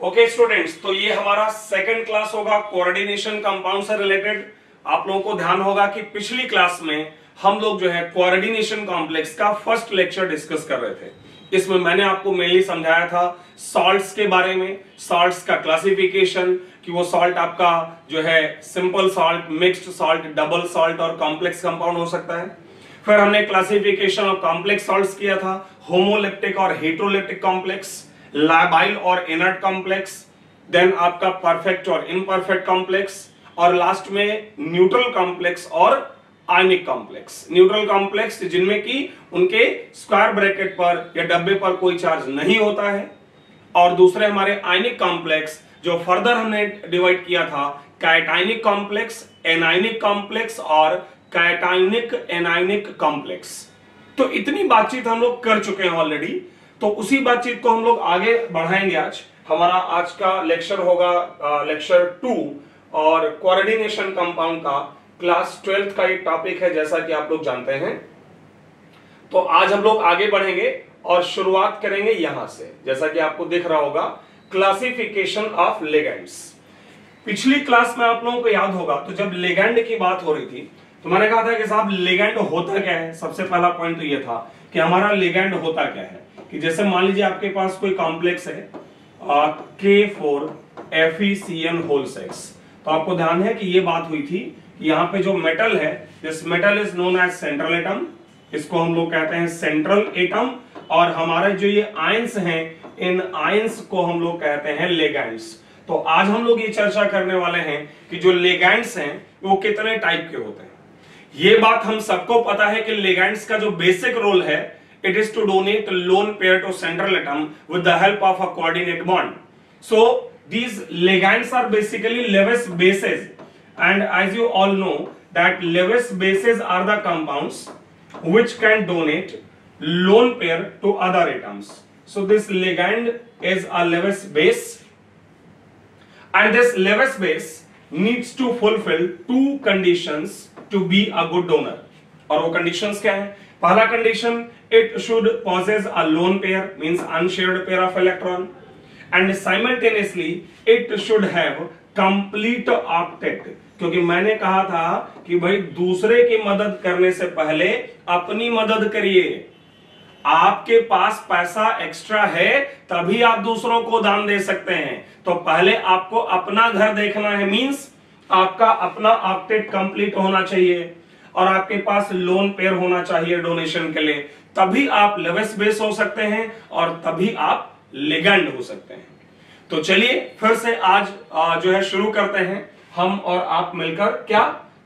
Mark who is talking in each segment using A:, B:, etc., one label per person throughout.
A: Okay students, तो ये हमारा सेकंड क्लास होगा कोऑर्डिनेशन कंपाउंड से रिलेटेड। आप लोगों को ध्यान होगा कि पिछली क्लास में हम लोग जो है कोऑर्डिनेशन कॉम्प्लेक्स का फर्स्ट लेक्चर डिस्कस कर रहे थे। इसमें मैंने आपको मेनली समझाया था सॉल्ट्स के बारे में, सॉल्ट्स का क्लासिफिकेशन, कि वो सॉल्ट आपका जो है simple salt, mixed salt, double salt और कॉम्प्लेक्स कंपाउंड हो सकता है। फिर हमने क्लासिफिकेशन ऑफ कॉम्प्लेक्स सॉल्ट्स किया था, होमोलिप्टिक और हेटेरोलिप्टिक कॉम्प्लेक्स, लाबाइल और इनर्ट कॉम्प्लेक्स, देन आपका परफेक्ट और इम्परफेक्ट कॉम्प्लेक्स, और लास्ट में न्यूट्रल कॉम्प्लेक्स और आयनिक कॉम्प्लेक्स। न्यूट्रल कॉम्प्लेक्स जिनमें कि उनके स्क्वायर ब्रैकेट पर या डब्बे पर कोई चार्ज नहीं होता है, और दूसरे हमारे आयनिक कॉम्प्लेक्स जो फर्दर हमने डिवाइड किया था, कैटायनिक कॉम्प्लेक्स, एनायनिक कॉम्प्लेक्स और कैटायनिक एनायनिक कॉम्प्लेक्स। तो इतनी बातचीत हम लोग कर चुके हैं ऑलरेडी, तो उसी बातचीत को हम लोग आगे बढ़ाएंगे। आज हमारा आज का लेक्चर होगा लेक्चर 2 और कोऑर्डिनेशन कंपाउंड का क्लास 12th का एक टॉपिक है, जैसा कि आप लोग जानते हैं। तो आज हम लोग आगे बढ़ेंगे और शुरुआत करेंगे यहां से, जैसा कि आपको दिख रहा होगा, क्लासिफिकेशन ऑफ लिगेंड्स। पिछली क्लास में आप लोगों को याद होगा, तो जब लिगेंड की बात हो रही थी तो मैंने कहा था कि साहब लिगेंड होता क्या है। सबसे पहला पॉइंट तो ये था कि हमारा लिगेंड होता क्या है, कि जैसे मान लीजिए आपके पास कोई कॉम्प्लेक्स है K4FeCN6, तो आपको ध्यान है कि ये बात हुई थी कि यहाँ पे जो मेटल है, this metal is known as central atom, इसको हम लोग कहते हैं सेंट्रल एटम, और हमारे जो ये आयंस हैं, इन आयंस को हम लोग कहते हैं लिगेंड्स। तो आज हम लोग ये चर्चा करने वाले हैं कि जो लिगेंड्स हैं वो कितने टाइप के होते हैं। ये बात हम सबको पता है कि लिगेंड्स का जो बेसिक रोल है, it is to donate lone pair to central atom with the help of a coordinate bond. So these ligands are basically Lewis bases, and as you all know that Lewis bases are the compounds which can donate lone pair to other atoms. So this ligand is a Lewis base, and this Lewis base needs to fulfill two conditions to be a good donor. और वो conditions क्या है? पहला condition, it should possess a lone pair, means unshared pair of electron, and simultaneously it should have complete octet। क्योंकि मैंने कहा था कि भाई दूसरे की मदद करने से पहले अपनी मदद करिए। आपके पास पैसा एक्स्ट्रा है तभी आप दूसरों को दान दे सकते हैं, तो पहले आपको अपना घर देखना है, मींस आपका अपना ऑक्टेट कंप्लीट होना चाहिए और आपके पास लोन पेयर होना चाहिए डोनेशन के लिए, तभी आप लेविस बेस हो सकते हैं और तभी आप लिगेंड हो सकते हैं। तो चलिए फिर से आज जो है शुरू करते हैं हम और आप मिलकर, क्या,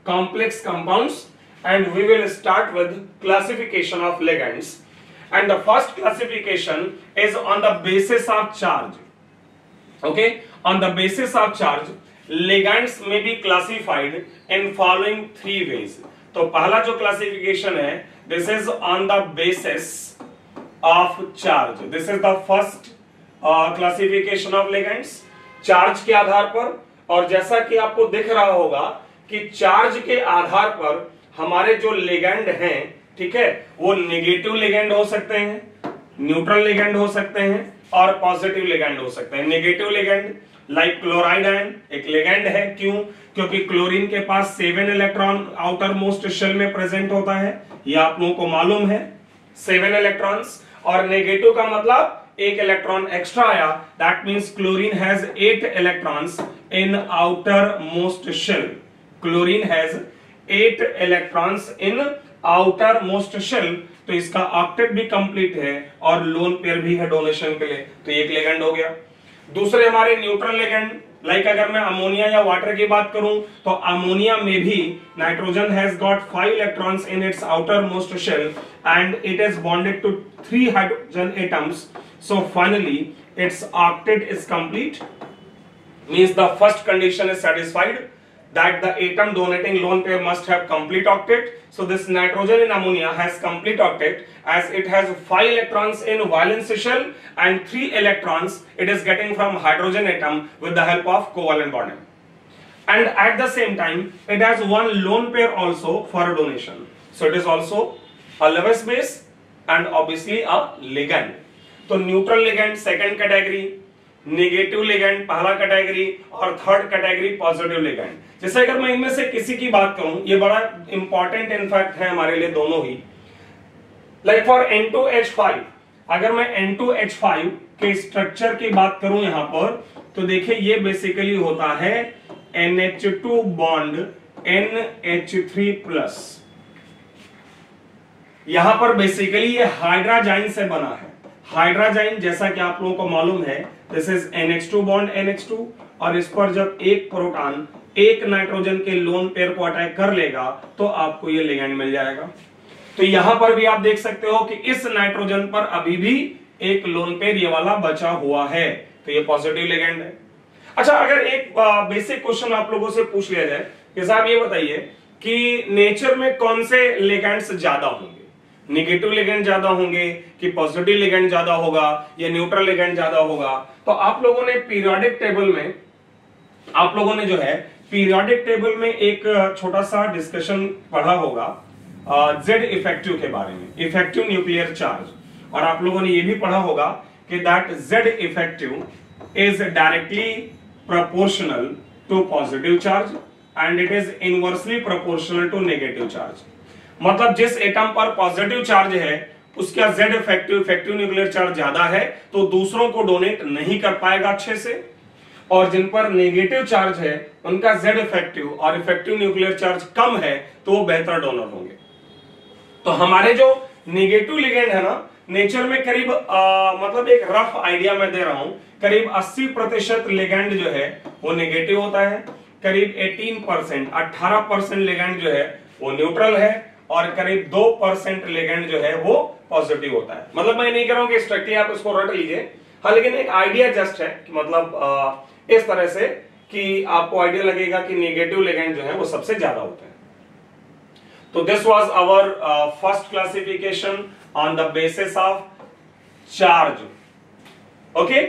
A: complex compounds, and we will start with classification of ligands. And the first classification is on the basis of charge. Okay, on the basis of charge ligands may be classified in following 3 ways. तो पहला जो classification है, this is on the basis of charge. This is the first classification of ligands, charge के आधार पर। और जैसा कि आपको दिख रहा होगा कि चार्ज के आधार पर हमारे जो लिगेंड हैं, ठीक है, वो नेगेटिव लिगेंड हो सकते हैं, न्यूट्रल लिगेंड हो सकते हैं और पॉजिटिव लिगेंड हो सकते हैं। Negative ligand like chloride ion एक लिगेंड है, क्यों? क्योंकि क्लोरीन के पास 7 इलेक्ट्रॉन आउटर मोस्ट शेल में प्रेजेंट होता है, ये आप लोगों को मालूम है, 7 इलेक्ट्रॉन्स। और नेगेटिव का मतलब 1 इलेक्ट्रॉन एक्स्ट्रा आया, that means chlorine has 8 electrons in outermost shell. Chlorine has 8 electrons in outermost shell, तो इसका ऑक्टेट भी कंप्लीट है और लोन पेयर भी है डोनेशन के लिए, तो एक लिगेंड हो गया। दूसरे हमारे न्यूट्रल लिगेंड, लाइक अगर मैं अमोनिया या वाटर की बात करूं, तो अमोनिया में भी nitrogen has got 5 electrons in its outermost shell and it is bonded to 3 hydrogen atoms, so finally its octet is complete, means the first condition is satisfied that the atom donating lone pair must have complete octet. So this nitrogen in ammonia has complete octet as it has 5 electrons in valence shell and 3 electrons it is getting from hydrogen atom with the help of covalent bonding. And at the same time it has one lone pair also for donation. So it is also a Lewis base and obviously a ligand. तो neutral ligand second category, negative ligand पहला category, और third category positive ligand. जैसे अगर मैं इनमें से किसी की बात करूं, ये बड़ा इंपॉर्टेंट इनफैक्ट है हमारे लिए दोनों ही। लाइक फॉर N2H5, अगर मैं N2H5 के स्ट्रक्चर की बात करूं यहां पर, तो देखिए ये बेसिकली होता है NH2 बॉन्ड NH3+। यहां पर बेसिकली ये हाइड्राजाइन से बना है। हाइड्राजाइन जैसा कि आप लोगों को मालूम है, this is NH2 bond NH2, और इस पर जब एक प्रोटॉन एक नाइट्रोजन के लोन पेयर को अटैक कर लेगा तो आपको ये लिगेंड मिल जाएगा। तो यहां पर भी आप देख सकते हो कि इस नाइट्रोजन पर अभी भी एक लोन पेयर ये वाला बचा हुआ है, तो ये पॉजिटिव लिगेंड है। अच्छा, अगर एक बेसिक क्वेश्चन आप लोगों से पूछ लिया जाए कि साहब ये बताइए कि नेचर में कौन से लिगेंड्स ज्यादा होंगे, नेगेटिव लिगेंड ज्यादा होंगे कि पॉजिटिव लिगेंड ज्यादा होगा या न्यूट्रल लिगेंड ज्यादा होगा, तो आप लोगों ने पीरियोडिक टेबल में, आप लोगों ने जो है पीरियोडिक टेबल में एक छोटा सा डिस्कशन पढ़ा होगा जेड इफेक्टिव के बारे में, इफेक्टिव न्यूक्लियर चार्ज, और आप लोगों ने ये भी पढ़ा होगा कि that Z effective is directly proportional to positive charge and it is inversely proportional to negative charge. मतलब जिस एटम पर पॉजिटिव चार्ज है उसका Z effective, effective nuclear charge ज्यादा है तो दूसरों को डोनेट नहीं कर पाएगा अच्छे से, और जिन पर नेगेटिव चार्ज है उनका जेड इफेक्टिव और इफेक्टिव न्यूक्लियर चार्ज कम है तो वो बेहतर डोनर होंगे। तो हमारे जो नेगेटिव लिगेंड है ना, नेचर में करीब मतलब एक रफ आइडिया मैं दे रहा हूं, करीब 80% लिगेंड जो है वो नेगेटिव होता है, करीब 18% लिगेंड जो है वो न्यूट्रल है, और करीब 2% लिगेंड जो है वो पॉजिटिव होता है। मतलब मैं नहीं कह रहा हूं कि स्ट्रिक्टली आप इसको रट लीजिए, हाँ, लेकिन एक आइडिया जस्ट है कि मतलब इस तरह से कि आपको आइडिया लगेगा कि नेगेटिव लिगेंड जो है वो सबसे ज्यादा होता है। तो this was our first classification on the basis of charge. Okay,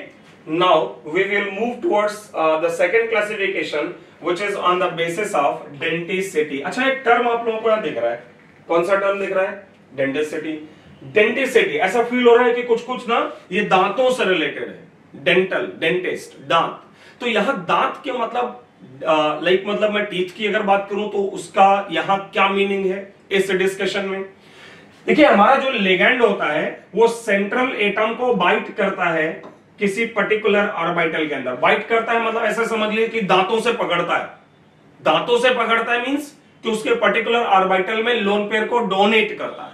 A: now we will move towards the second classification which is on the basis of denticity. अच्छा, एक टर्म आप लोगों को यहां दिख रहा है, कौन सा टर्म दिख रहा है? डेंटिसिटी। डेंटिसिटी, ऐसा फील हो रहा है कि कुछ कुछ ना ये दांतों से रिलेटेड है। डेंटल, डेंटिस्ट, दांत। तो यहां दांत के मतलब मतलब मैं टीथ की अगर बात करूं तो उसका यहां क्या मीनिंग है इस डिस्कशन में? देखिए, हमारा जो लिगेंड होता है वो सेंट्रल एटम को बाइट करता है किसी पर्टिकुलर ऑर्बिटल के अंदर। बाइट करता है मतलब ऐसा समझ लीजिए कि दांतों से पकड़ता है। दांतों से पकड़ता है मींस कि उसके पर्टिकुलर ऑर्बिटल में लोन पेयर को डोनेट करता है।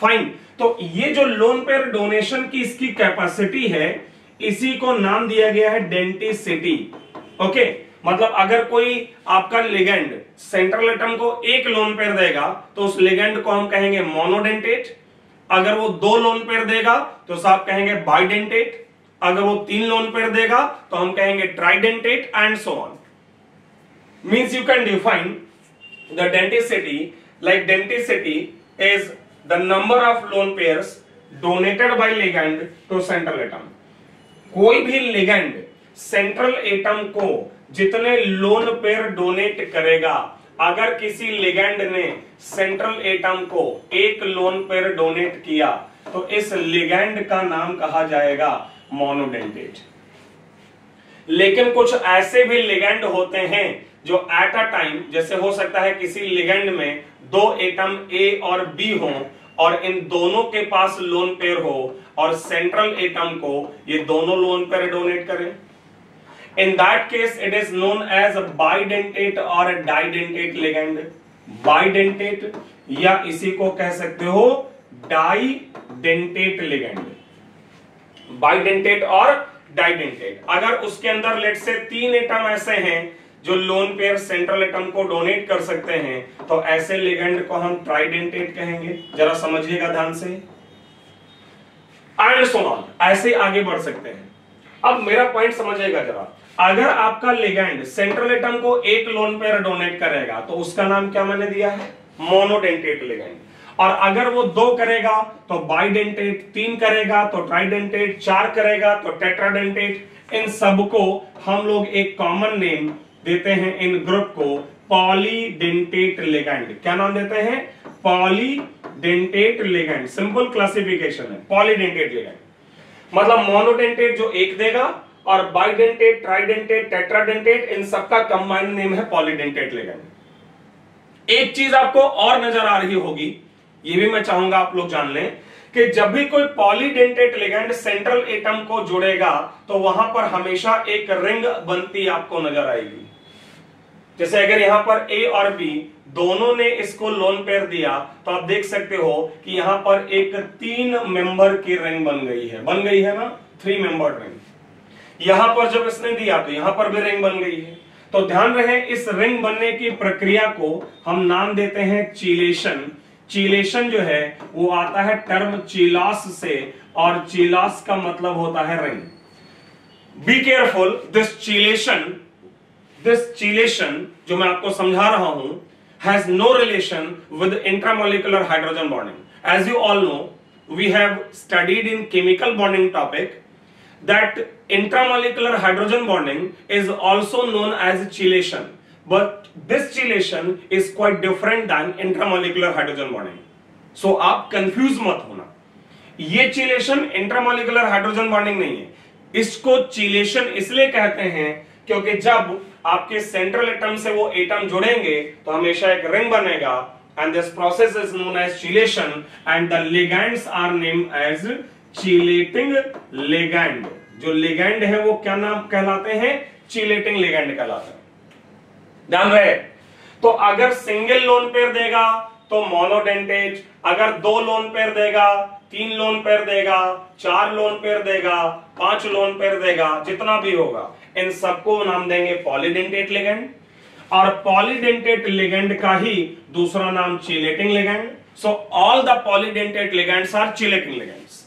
A: फाइन, तो ये जो लोन पेयर डोनेशन की इसकी कैपेसिटी है, इसी को नाम दिया गया है डेंटिसिटी। ओके, मतलब अगर कोई आपका लिगेंड सेंट्रल एटम को एक लोन पेयर देगा तो उस लिगेंड को हम कहेंगे मोनोडेंटेट। अगर वो 2 लोन पेयर देगा तो साहब कहेंगे बाइडेंटेट। अगर वो 3 लोन पेयर देगा तो हम कहेंगे tridentate and so on. Means you can define the denticity like denticity is the number of lone pairs donated by ligand to central atom. कोई भी लिगेंड सेंट्रल एटम को जितने लोन पेयर डोनेट करेगा, अगर किसी लिगेंड ने central atom को एक लोन पेयर डोनेट किया तो इस लिगेंड का नाम कहा जाएगा मोनोडेंटेट। लेकिन कुछ ऐसे भी लिगेंड होते हैं जो एट अ टाइम, जैसे हो सकता है किसी लिगेंड में 2 एटम ए और बी हो और इन दोनों के पास लोन पेयर हो और सेंट्रल एटम को ये दोनों लोन पेयर डोनेट करें। In that case, it is known as a bidentate or a didentate ligand. Bidentate या इसी को कह सकते हो डाइडेंटेट लिगेंड। बाइडेंटेट और डाइडेंटेट। अगर उसके अंदर लेट से 3 एटम ऐसे हैं जो लोन पेयर सेंट्रल एटम को डोनेट कर सकते हैं तो ऐसे लिगेंड को हम ट्राइडेंटेट कहेंगे। जरा समझिएगा ध्यान से। एंड सो ऑन, ऐसे आगे बढ़ सकते हैं। अब मेरा पॉइंट समझिएगा जरा। अगर आपका लिगेंड सेंट्रल एटम को एक लोन पेयर डोनेट करेगा तो उसका नाम क्या मैंने दिया है? Monodentate ligand. और अगर वो 2 करेगा तो बाइडेंटेट, 3 करेगा तो ट्राइडेंटेट, 4 करेगा तो टेट्राडेंटेट। इन सबको हम लोग एक कॉमन नेम देते हैं, इन ग्रुप को पॉलीडेंटेट लिगेंड। क्या नाम देते हैं? Polydentate ligand. सिंपल क्लासिफिकेशन है पॉलीडेंटेट लिगेंड। मतलब मोनोडेंटेट जो 1 देगा और बाइडेंटेट, ट्राइडेंटेट, टेट्राडेंटेट, इन सबका कंबाइंड नेम है पॉलीडेंटेट लिगेंड। एक चीज आपको और नजर आ रही होगी, ये भी मैं चाहूंगा आप लोग जान लें कि जब भी कोई पॉलीडेंटेट लिगेंड सेंट्रल एटम को जुड़ेगा तो वहां पर हमेशा एक रिंग बनती आपको नजर आएगी। जैसे अगर यहां पर ए और बी दोनों ने इसको लोन पेयर दिया तो आप देख सकते हो कि यहां पर एक 3 मेंबर की रिंग बन गई है ना, 3 मेंबर रिंग। यहां पर जब इसने दिया तो यहां पर भी रिंग बन गई है। तो ध्यान रहे इस रिंग बनने की प्रक्रिया को हम नाम देते हैं चीलेशन। चीलेशन जो है वो आता है टर्म चीलास से, और चीलास का मतलब होता है ring. Be careful, this chelation जो मैं आपको समझा रहा हूं has no relation with intramolecular hydrogen bonding. As you all know, we have studied in chemical bonding topic that intramolecular hydrogen bonding is also known as chelation, but this chelation is quite different than intramolecular hydrogen bonding. So आप confuse मत होना, ये चीलेशन intramolecular hydrogen bonding नहीं है। इसको चीलेशन इसलिए कहते हैं क्योंकि जब आपके सेंट्रल एटम से वो एटम जुड़ेंगे तो हमेशा एक रिंग बनेगा, and this process is known as chelation and the ligands are named as chelating ligand. जो लिगैंड है वो क्या नाम कहलाते हैं? चीलेटिंग लिगैंड कहलाते हैं। ध्यान रहे, तो अगर सिंगल लोन पेयर देगा तो मोनोडेंटेट, अगर 2 लोन पेयर देगा, 3 लोन पेयर देगा, 4 लोन पेयर देगा, 5 लोन पेयर देगा, जितना भी होगा इन सबको नाम देंगे पॉलीडेंटेट लिगैंड। और पॉलीडेंटेट लिगैंड का ही दूसरा नाम chelating ligand. So all the polydentate ligands are chelating ligands.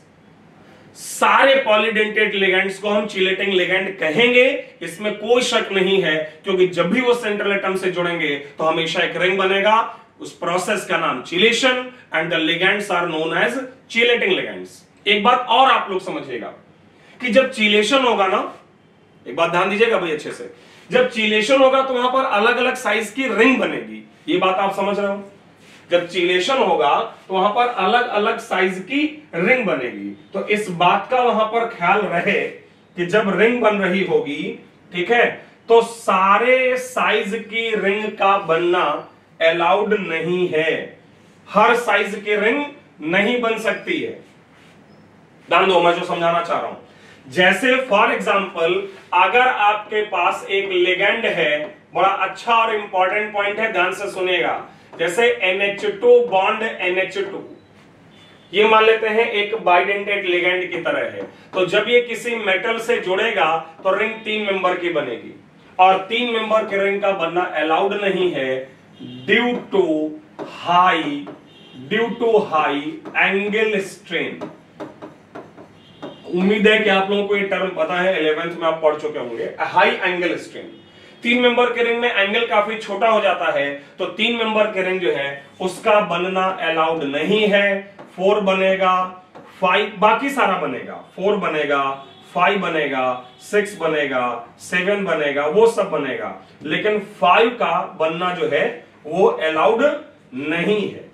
A: सारे पॉलीडेंटेट लिगेंड्स को हम चीलेटिंग लिगेंड कहेंगे, इसमें कोई शक नहीं है, क्योंकि जब भी वो सेंट्रल एटम से जुड़ेंगे तो हमेशा एक रिंग बनेगा। उस प्रोसेस का नाम chelation and the ligands are known as chelating ligands. एक बात और आप लोग समझिएगा कि जब चीलेशन होगा ना, एक बात ध्यान दीजिएगा भाई अच्छे से, जब चीलेशन होगा तो वहां पर अलग अलग साइज की रिंग बनेगी। ये बात आप समझ रहे हो? जब चीलेशन होगा तो वहां पर अलग अलग साइज की रिंग बनेगी। तो इस बात का वहां पर ख्याल रहे कि जब रिंग बन रही होगी, ठीक है, तो सारे साइज की रिंग का बनना अलाउड नहीं है। हर साइज की रिंग नहीं बन सकती है। ध्यान दो, मैं जो समझाना चाह रहा हूं, जैसे फॉर एग्जाम्पल अगर आपके पास एक लिगेंड है, बड़ा अच्छा और इंपॉर्टेंट पॉइंट है, ध्यान से सुनिएगा। जैसे NH2 बॉन्ड NH2, ये मान लेते हैं एक बाइडेंटेट लिगेंड की तरह है। तो जब ये किसी मेटल से जुड़ेगा तो रिंग 3 मेंबर की बनेगी, और 3 मेंबर की रिंग का बनना अलाउड नहीं है due to high angle strain. उम्मीद है कि आप लोगों को ये टर्म पता है, 11th में आप पढ़ चुके होंगे। हाई एंगल स्ट्रेन, 3 मेंबर के रिंग में एंगल काफी छोटा हो जाता है, तो 3 मेंबर के रिंग जो है उसका बनना अलाउड नहीं है। 4 बनेगा, 5 बाकी सारा बनेगा, 4 बनेगा, 5 बनेगा, 6 बनेगा, 7 बनेगा, वो सब बनेगा, लेकिन 5 का बनना जो है वो अलाउड नहीं है।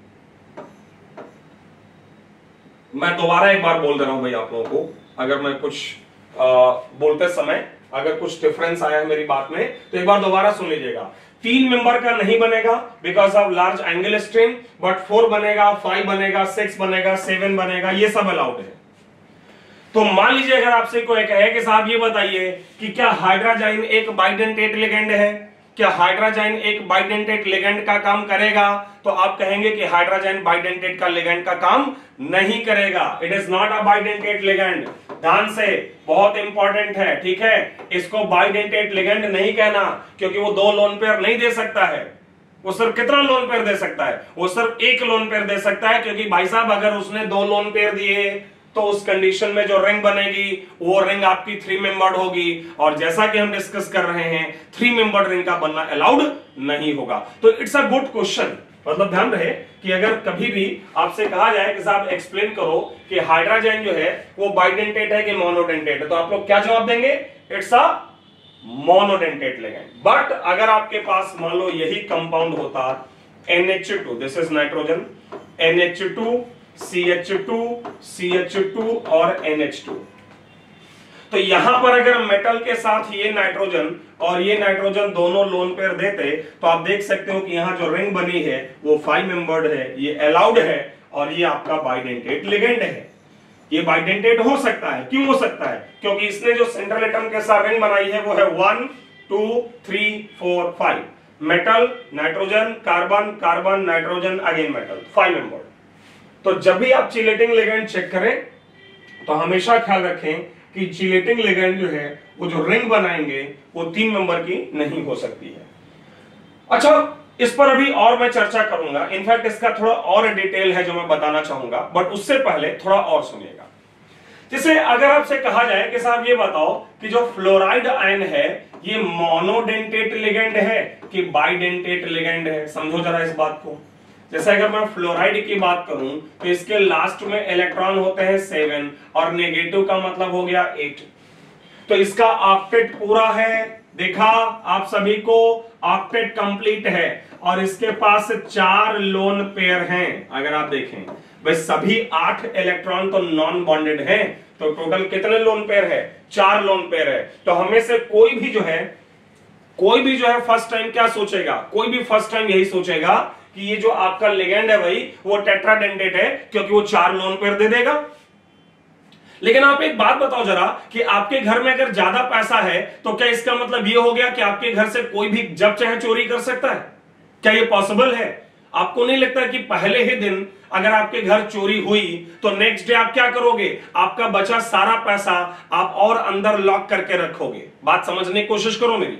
A: मैं दोबारा एक बार बोल दे रहा हूं भाई आप लोगों को, अगर मैं कुछ बोलते समय अगर कुछ डिफरेंस आया है मेरी बात में तो एक बार दोबारा सुन लीजिएगा। 3 मेंबर का नहीं बनेगा because of large angle strain, but 4 बनेगा, 5 बनेगा, 6 बनेगा, 7 बनेगा, ये सब अलाउड है। तो मान लीजिए अगर आपसे कोई कहे कि साहब ये बताइए कि क्या हाइड्रोजाइन एक बाइडेंटेट लिगेंड है, क्या हाइड्रोजाइन एक बाइडेंटेट लिगेंड का काम करेगा, तो आप कहेंगे कि हाइड्रोजाइन बाइडेंटेट का लिगेंड का काम नहीं करेगा। It is not a bidentate ligand. ध्यान से, बहुत इंपॉर्टेंट है, ठीक है, इसको बाइडेंटेट लिगेंड नहीं कहना, क्योंकि वो 2 लोन पेयर नहीं दे सकता है। वो सिर्फ कितना लोन पेयर दे सकता है? वो सिर्फ 1 लोन पेयर दे सकता है, क्योंकि भाई साहब अगर उसने 2 लोन पेयर दिए तो उस कंडीशन में जो रिंग बनेगी वो रिंग आपकी 3 मेंबर्ड होगी, और जैसा कि हम डिस्कस कर रहे हैं 3 मेंबर्ड रिंग का बनना अलाउड नहीं होगा। तो इट्स अ गुड क्वेश्चन। मतलब ध्यान रहे कि अगर कभी भी आपसे कहा जाए कि साहब एक्सप्लेन करो कि हाइड्रोजन जो है वो बाइडेंटेट है कि मोनोडेंटेट है, तो आप लोग क्या जवाब देंगे? It's a monodentate ligand. But अगर आपके पास मान लो यही कंपाउंड होता NH2, this is nitrogen, NH2, CH2, CH2 और NH2, तो यहां पर अगर मेटल के साथ ये नाइट्रोजन और ये नाइट्रोजन दोनों लोन पेयर देते तो आप देख सकते हो कि यहां जो रिंग बनी है वो 5 मेंबर्ड है, ये अलाउड है और ये आपका बाइडेंटेट लिगेंड है। ये बाइडेंटेट हो सकता है, क्यों हो सकता है? क्योंकि इसने जो सेंट्रल एटम के साथ रिंग बनाई है वो है 1 2 3 4 5 metal nitrogen carbon carbon nitrogen again metal 5 membered. तो जब भी आप चिलेटिंग लिगेंड चेक करें तो हमेशा ख्याल रखें कि चिलेटिंग लिगेंड जो है वो जो रिंग बनाएंगे वो 3 मेंबर की नहीं हो सकती है। अच्छा, इस पर अभी और मैं चर्चा करूंगा, इनफैक्ट इसका थोड़ा और डिटेल है जो मैं बताना चाहूंगा, बट उससे पहले थोड़ा और सुनिएगा। जैसे अगर आपसे कहा जाए कि साहब ये बताओ कि जो फ्लोराइड आयन है ये मोनोडेंटेट लिगेंड है कि बाइडेंटेट लिगेंड है, समझो जरा इस बात को। जैसे अगर मैं फ्लोराइड की बात करूं तो इसके लास्ट में इलेक्ट्रॉन होते हैं 7 और नेगेटिव का मतलब हो गया 8। तो इसका ऑक्टेट पूरा है, देखा आप सभी को, ऑक्टेट कंप्लीट है और इसके पास 4 लोन पेयर हैं। अगर आप देखें भाई सभी 8 इलेक्ट्रॉन तो नॉन बॉन्डेड हैं, तो टोटल कितने लोन पेयर है? 4 लोन पेयर है। तो हमें से कोई भी जो है फर्स्ट टाइम क्या सोचेगा? कोई भी फर्स्ट टाइम यही सोचेगा कि ये जो आपका लिगेंड है भाई वो टेट्राडेंटेट है क्योंकि वो 4 लोन पेयर दे देगा। लेकिन आप एक बात बताओ जरा कि आपके घर में अगर ज्यादा पैसा है तो क्या इसका मतलब ये हो गया कि आपके घर से कोई भी जब चाहे चोरी कर सकता है? क्या ये पॉसिबल है? आपको नहीं लगता कि पहले ही दिन अगर आपके घर चोरी हुई तो नेक्स्ट डे आप क्या करोगे? आपका बचा सारा पैसा आप और अंदर लॉक करके रखोगे। बात समझने की कोशिश करो मेरी,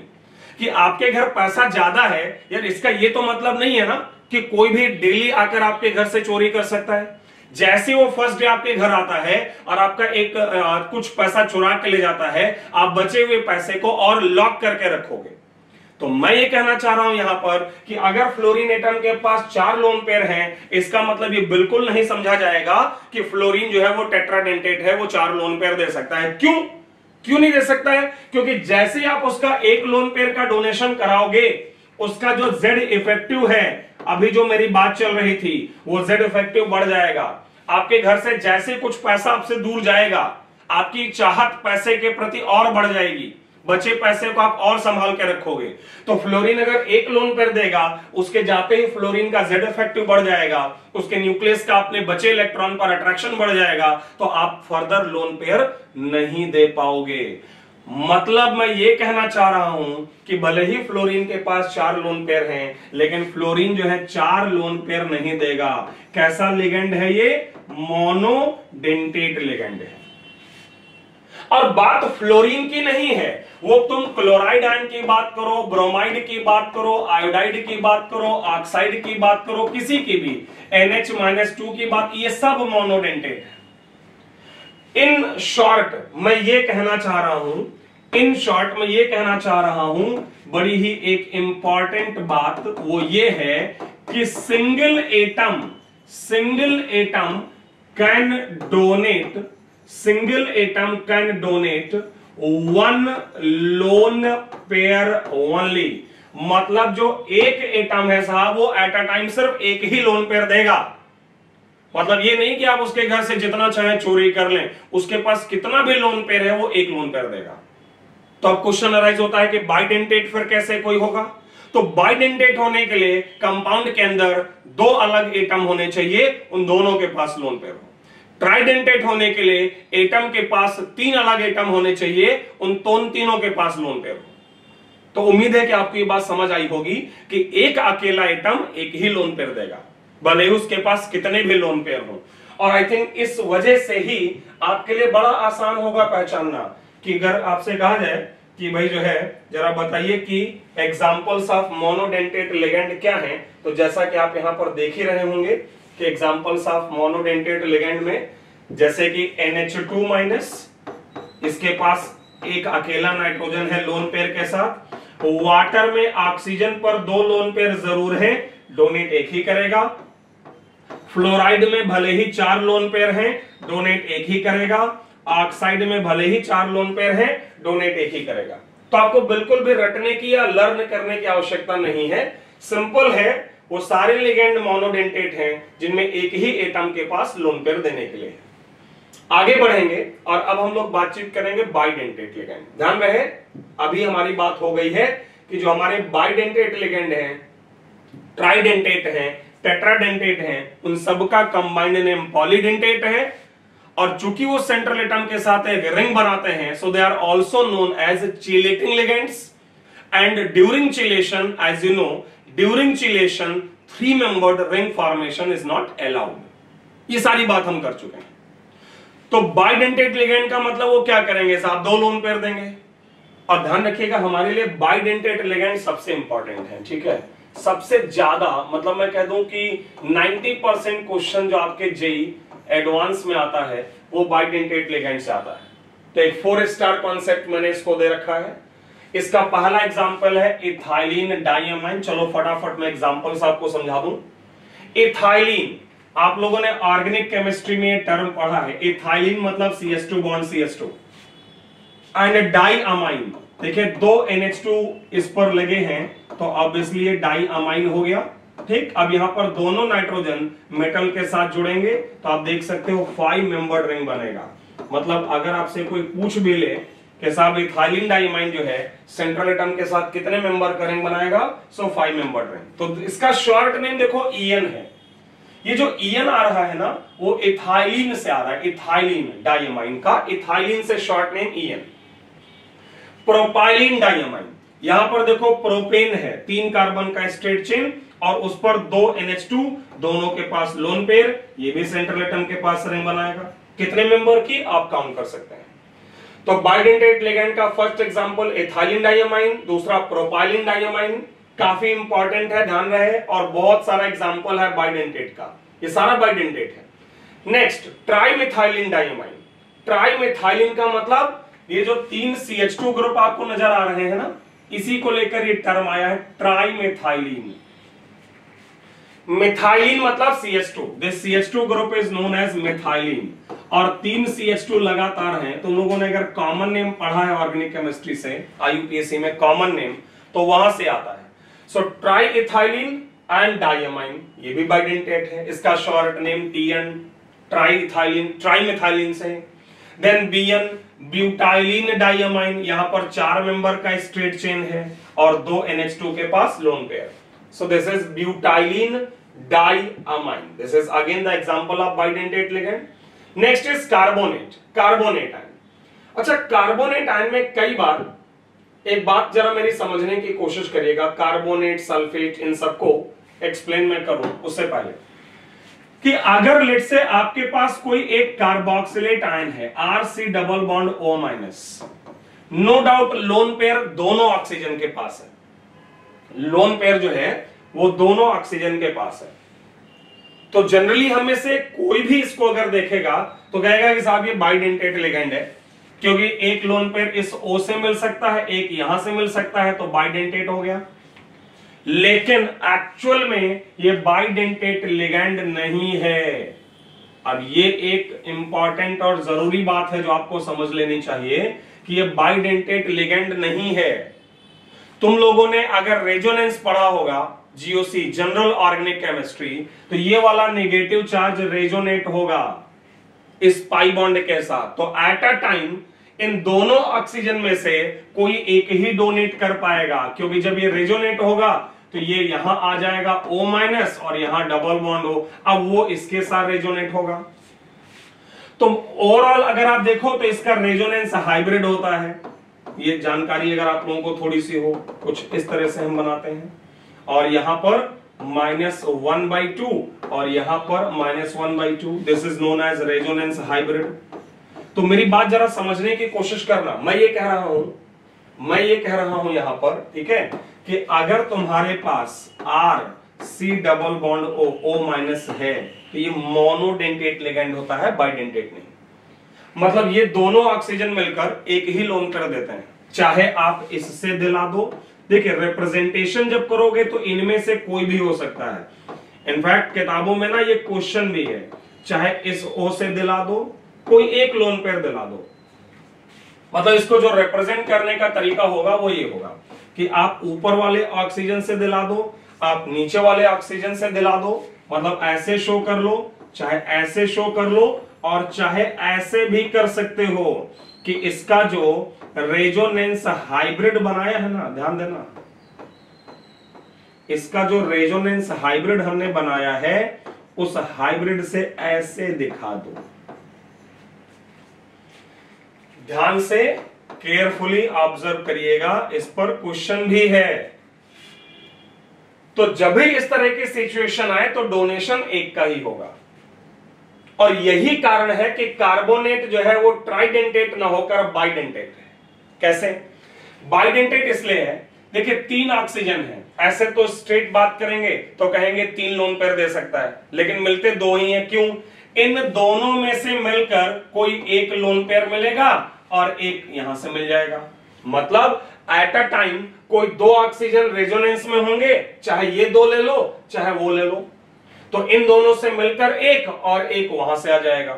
A: कि आपके घर पैसा ज्यादा है यार, इसका ये तो मतलब नहीं है ना कि कोई भी डेली आकर आपके घर से चोरी कर सकता है। जैसे वो फर्स्ट डे आपके घर आता है और आपका एक कुछ पैसा चुरा के ले जाता है, आप बचे हुए पैसे को और लॉक करके रखोगे। तो मैं ये कहना चाह रहा हूं यहां पर कि अगर फ्लोरीन एटम के पास 4 लोन पेयर हैं, इसका मतलब ये बिल्कुल नहीं समझा जाएगा कि फ्लोरीन जो है वो टेट्राडेंटेट है, वो 4 लोन पेयर दे सकता है। क्यों नहीं दे सकता है? क्योंकि जैसे आप उसका 1 लोन पेयर का डोनेशन कराओगे, उसका जो जेड इफेक्टिव है, अभी जो मेरी बात चल रही थी, वो जेड इफेक्टिव बढ़ जाएगा। आपके घर से जैसे कुछ पैसा आपसे दूर जाएगा, आपकी चाहत पैसे के प्रति और बढ़ जाएगी, बचे पैसे को आप और संभाल के रखोगे। तो फ्लोरीन अगर 1 लोन पेयर देगा, उसके जाते ही फ्लोरीन का जेड इफेक्टिव बढ़ जाएगा, उसके न्यूक्लियस का अपने बचे इलेक्ट्रॉन पर अट्रैक्शन बढ़ जाएगा, तो आप फर्दर लोन पेयर नहीं दे पाओगे। मतलब मैं ये कहना चाह रहा हूं कि भले ही फ्लोरीन के पास 4 लोन पेयर हैं, लेकिन फ्लोरीन जो है 4 लोन पेयर नहीं देगा। कैसा लिगेंड है ये? मोनोडेंटेट लिगेंड है। और बात फ्लोरीन की नहीं है, वो तुम क्लोराइड आयन की बात करो, ब्रोमाइड की बात करो, आयोडाइड की बात करो, ऑक्साइड की बात करो, किसी की भी NH-2 की बात, ये सब मोनोडेंटेट है। इन शॉर्ट मैं ये कहना चाह रहा हूं, बड़ी ही एक इंपॉर्टेंट बात वो ये है कि single atom can donate 1 lone pair only. मतलब जो एक एटम है साहब, वो एट अ टाइम सिर्फ एक ही लोन पेयर देगा। मतलब ये नहीं कि आप उसके घर से जितना चाहे चोरी कर लें, उसके पास कितना भी लोन पेयर है वो 1 लोन पेयर देगा। तो अब क्वेश्चन अराइज होता है कि बाइडेंटेट फिर कैसे कोई होगा? तो बाइडेंटेट होने के लिए कंपाउंड के अंदर 2 अलग एटम होने चाहिए, उन दोनों के पास लोन पेयर हो। ट्राइडेंटेट होने के लिए एटम के पास 3 अलग एटम होने चाहिए, उन तीनों के पास लोन पेयर हो। तो उम्मीद है कि आपको ये बात समझ आई होगी कि एक अकेला एटम एक ही लोन पेयर देगा, भले ही उसके पास कितने भी लोन पेयर हो। और आई थिंक इस वजह से ही आपके लिए बड़ा आसान होगा पहचानना कि अगर आपसे कहा जाए कि भाई जो है जरा बताइए कि एग्जांपल्स ऑफ मोनोडेंटेट लिगेंड क्या हैं, तो जैसा कि आप यहां पर देख ही रहे होंगे कि एग्जांपल्स ऑफ मोनोडेंटेट लिगेंड में जैसे कि NH2-, इसके पास एक अकेला नाइट्रोजन है लोन पेयर के साथ। वाटर में ऑक्सीजन पर 2 लोन पेयर जरूर है, डोनेट एक ही करेगा। फ्लोराइड में भले ही 4 लोन पेयर हैं, डोनेट एक ही करेगा। ऑक्साइड में भले ही 4 लोन पेयर हैं, डोनेट एक ही करेगा। तो आपको बिल्कुल भी रटने की या लर्न करने की आवश्यकता नहीं है, सिंपल है। वो सारे लिगेंड मोनोडेंटेट हैं जिनमें एक ही एटम के पास लोन पेयर देने के लिए है। आगे बढ़ेंगे और अब हम लोग बातचीत करेंगे बाइडेंटेट लिगेंड। ध्यान रहे, अभी हमारी बात हो गई है कि जो हमारे बाइडेंटेट लिगेंड हैं, ट्राइडेंटेट हैं, टेट्राडेंटेट हैं, उन सबका कंबाइंड नेम पॉलीडेंटेट है। और चूंकि वो सेंट्रल एटम के साथ एक रिंग बनाते हैं, so they are also known as chelating ligands. And during chelation, as you know, during chelation 3-membered ring formation is not allowed। ये सारी बात हम कर चुके हैं। तो बाइडेंटेट लिगेंड का मतलब वो क्या करेंगे साहब, 2 लोन पेयर देंगे। और ध्यान रखिएगा हमारे लिए बाइडेंटेट लिगेंड सबसे इंपॉर्टेंट है, ठीक है, सबसे ज्यादा, मतलब मैं कह दूं कि 90% क्वेश्चन जो आपके जेई एडवांस में आता है वो बाइडेंटेट लिगेंड से आता है। तो एक 4 स्टार कॉन्सेप्ट मैंने इसको दे रखा है। इसका पहला एग्जांपल है इथाइलिन डाइअमाइन। चलो फटाफट मैं एग्जांपल्स आपको समझा दूं। इथाइलिन, आप लोगों ने ऑर्गेनिक केमिस्ट्री में ये टर्म पढ़ा है। इथाइलिन मतलब CH2 bond CH2 and diamine. देखिए 2 NH2 इस पर लगे हैं तो ऑब्वियसली ये डाइअमाइन हो गया, ठीक। अब यहां पर दोनों नाइट्रोजन मेटल के साथ जुड़ेंगे तो आप देख सकते हो 5-membered रिंग बनेगा। मतलब अगर आपसे कोई पूछ भी ले कि साहब इथाइलिन डाइअमाइन जो है सेंट्रल एटम के साथ कितने मेंबर का रिंग बनाएगा, सो 5-membered रिंग। तो इसका शॉर्ट नेम देखो EN है। ये जो EN आ रहा है ना वो इथाइलिन से आ रहा है, इथाइलिन डाइअमाइन का इथाइलिन से short name EN। Propylene diamine, यहां पर देखो प्रोपेन है, 3 कार्बन का स्ट्रेट चेन और उस पर 2 NH2, दोनों के पास लोन पेयर, ये भी सेंट्रल एटम के पास रिंग बनाएगा। कितने मेंबर की आप काउंट कर सकते हैं। तो बाइडेंटेट लिगेंड का फर्स्ट एग्जांपल इथाइलिन डाइअमाइन, दूसरा प्रोपाइलिन डाइअमाइन, काफी इंपॉर्टेंट है, ध्यान रहे। और बहुत सारा एग्जांपल है बाइडेंटेट का, ये सारा बाइडेंटेट है। Next ट्राइमेथाइलिन diamine. ट्राइमेथाइलिन का मतलब ये जो 3 CH2 ग्रुप आपको नजर आ रहे हैं ना, इसी को लेकर ये टर्म आया है ट्राइमेथाइलिन। मिथाइलिन मतलब CH2, this CH2 group is known as methylene. और 3 CH2 लगातार हैं। तुम लोगों ने अगर कॉमन नेम पढ़ा है ऑर्गेनिक केमिस्ट्री से, IUPAC में कॉमन नेम, तो वहां से आता है। So triethylene and diamine, ये भी बाइडेंटेट है, इसका short name TN, triethylene, trimethylene से। देन BN ब्यूटाइलिन डाइअमाइन, यहां पर 4 मेंबर का स्ट्रेट चेन है और 2 NH2 के पास lone pair. So this is butylene diamine. This is again the example of bidentate ligand. Next is carbonate, carbonate ion. अच्छा, carbonate ion में कई बार एक बात जरा मेरी समझने की कोशिश करिएगा, कार्बोनेट, सल्फेट, इन सबको एक्सप्लेन मैं करूं उससे पहले कि अगर लेट से आपके पास कोई एक कार्बोक्सिलेट आयन है, RC double bond O-, no doubt lone pair दोनों ऑक्सीजन के पास है, लोन पेयर जो है वो दोनों ऑक्सीजन के पास है। तो जनरली हमें से कोई भी इसको अगर देखेगा तो कहेगा कि साहब ये बाइडेंटेट लिगेंड है, क्योंकि एक लोन पेयर इस O से मिल सकता है, एक यहां से मिल सकता है, तो बाइडेंटेट हो गया। लेकिन एक्चुअल में ये बाइडेंटेट लिगेंड नहीं है। अब ये एक इंपॉर्टेंट और जरूरी बात है जो आपको समझ लेनी चाहिए कि ये बाइडेंटेट लिगेंड नहीं है। तुम लोगों ने अगर रेजोनेंस पढ़ा होगा, GOC जनरल ऑर्गेनिक केमिस्ट्री, तो ये वाला नेगेटिव चार्ज रेजोनेट होगा इस पाई बॉन्ड के साथ। तो एट अ टाइम इन दोनों ऑक्सीजन में से कोई एक ही डोनेट कर पाएगा, क्योंकि जब ये रेजोनेट होगा तो ये यहां आ जाएगा O- और यहां डबल बॉन्ड हो, अब वो इसके साथ रेजोनेट होगा। तो ओवरऑल अगर आप देखो तो इसका रेजोनेंस हाइब्रिड होता है। ये जानकारी अगर आप लोगों को थोड़ी सी हो, कुछ इस तरह से हम बनाते हैं, और यहां पर -1/2 और यहां पर -1/2, this is known as resonance hybrid. तो मेरी बात जरा समझने की कोशिश करना। मैं ये कह रहा हूं यहां पर, ठीक है, कि अगर तुम्हारे पास RC डबल बॉन्ड O- है तो ये मोनोडेंटेट लिगेंड होता है, बाइडेंटेट नहीं। मतलब ये दोनों ऑक्सीजन मिलकर एक ही लोन कर देते हैं, चाहे आप इससे दिला दो। देखिए रिप्रेजेंटेशन जब करोगे तो इनमें से कोई भी हो सकता है। इनफैक्ट किताबों में ना ये क्वेश्चन भी है, चाहे इस O से दिला दो, कोई एक लोन पेयर दिला दो। मतलब इसको जो रिप्रेजेंट करने का तरीका होगा वो ये होगा कि आप ऊपर वाले ऑक्सीजन से दिला दो, आप नीचे वाले ऑक्सीजन से दिला दो। मतलब ऐसे शो कर लो चाहे ऐसे शो कर लो और चाहे ऐसे भी कर सकते हो कि इसका जो रेजोनेंस हाइब्रिड बनाया है ना, ध्यान देना, इसका जो रेजोनेंस हाइब्रिड हमने बनाया है उस हाइब्रिड से ऐसे दिखा दो। ध्यान से केयरफुली ऑब्जर्व करिएगा, इस पर क्वेश्चन भी है। तो जब भी इस तरह की सिचुएशन आए तो डोनेशन एक का ही होगा। और यही कारण है कि कार्बोनेट जो है वो ट्राइडेंटेट ना होकर बाइडेंटेट है। कैसे बाइडेंटेट? इसलिए है, देखिए 3 ऑक्सीजन है, ऐसे तो स्ट्रेट बात करेंगे तो कहेंगे 3 लोन पेयर दे सकता है, लेकिन मिलते 2 ही हैं। क्यों? इन दोनों में से मिलकर कोई एक लोन पेयर मिलेगा और एक यहां से मिल जाएगा। मतलब एट अ टाइम कोई 2 ऑक्सीजन रेजोनेंस में होंगे, चाहे ये 2 ले लो चाहे वो ले लो, तो इन दोनों से मिलकर एक और एक वहां से आ जाएगा।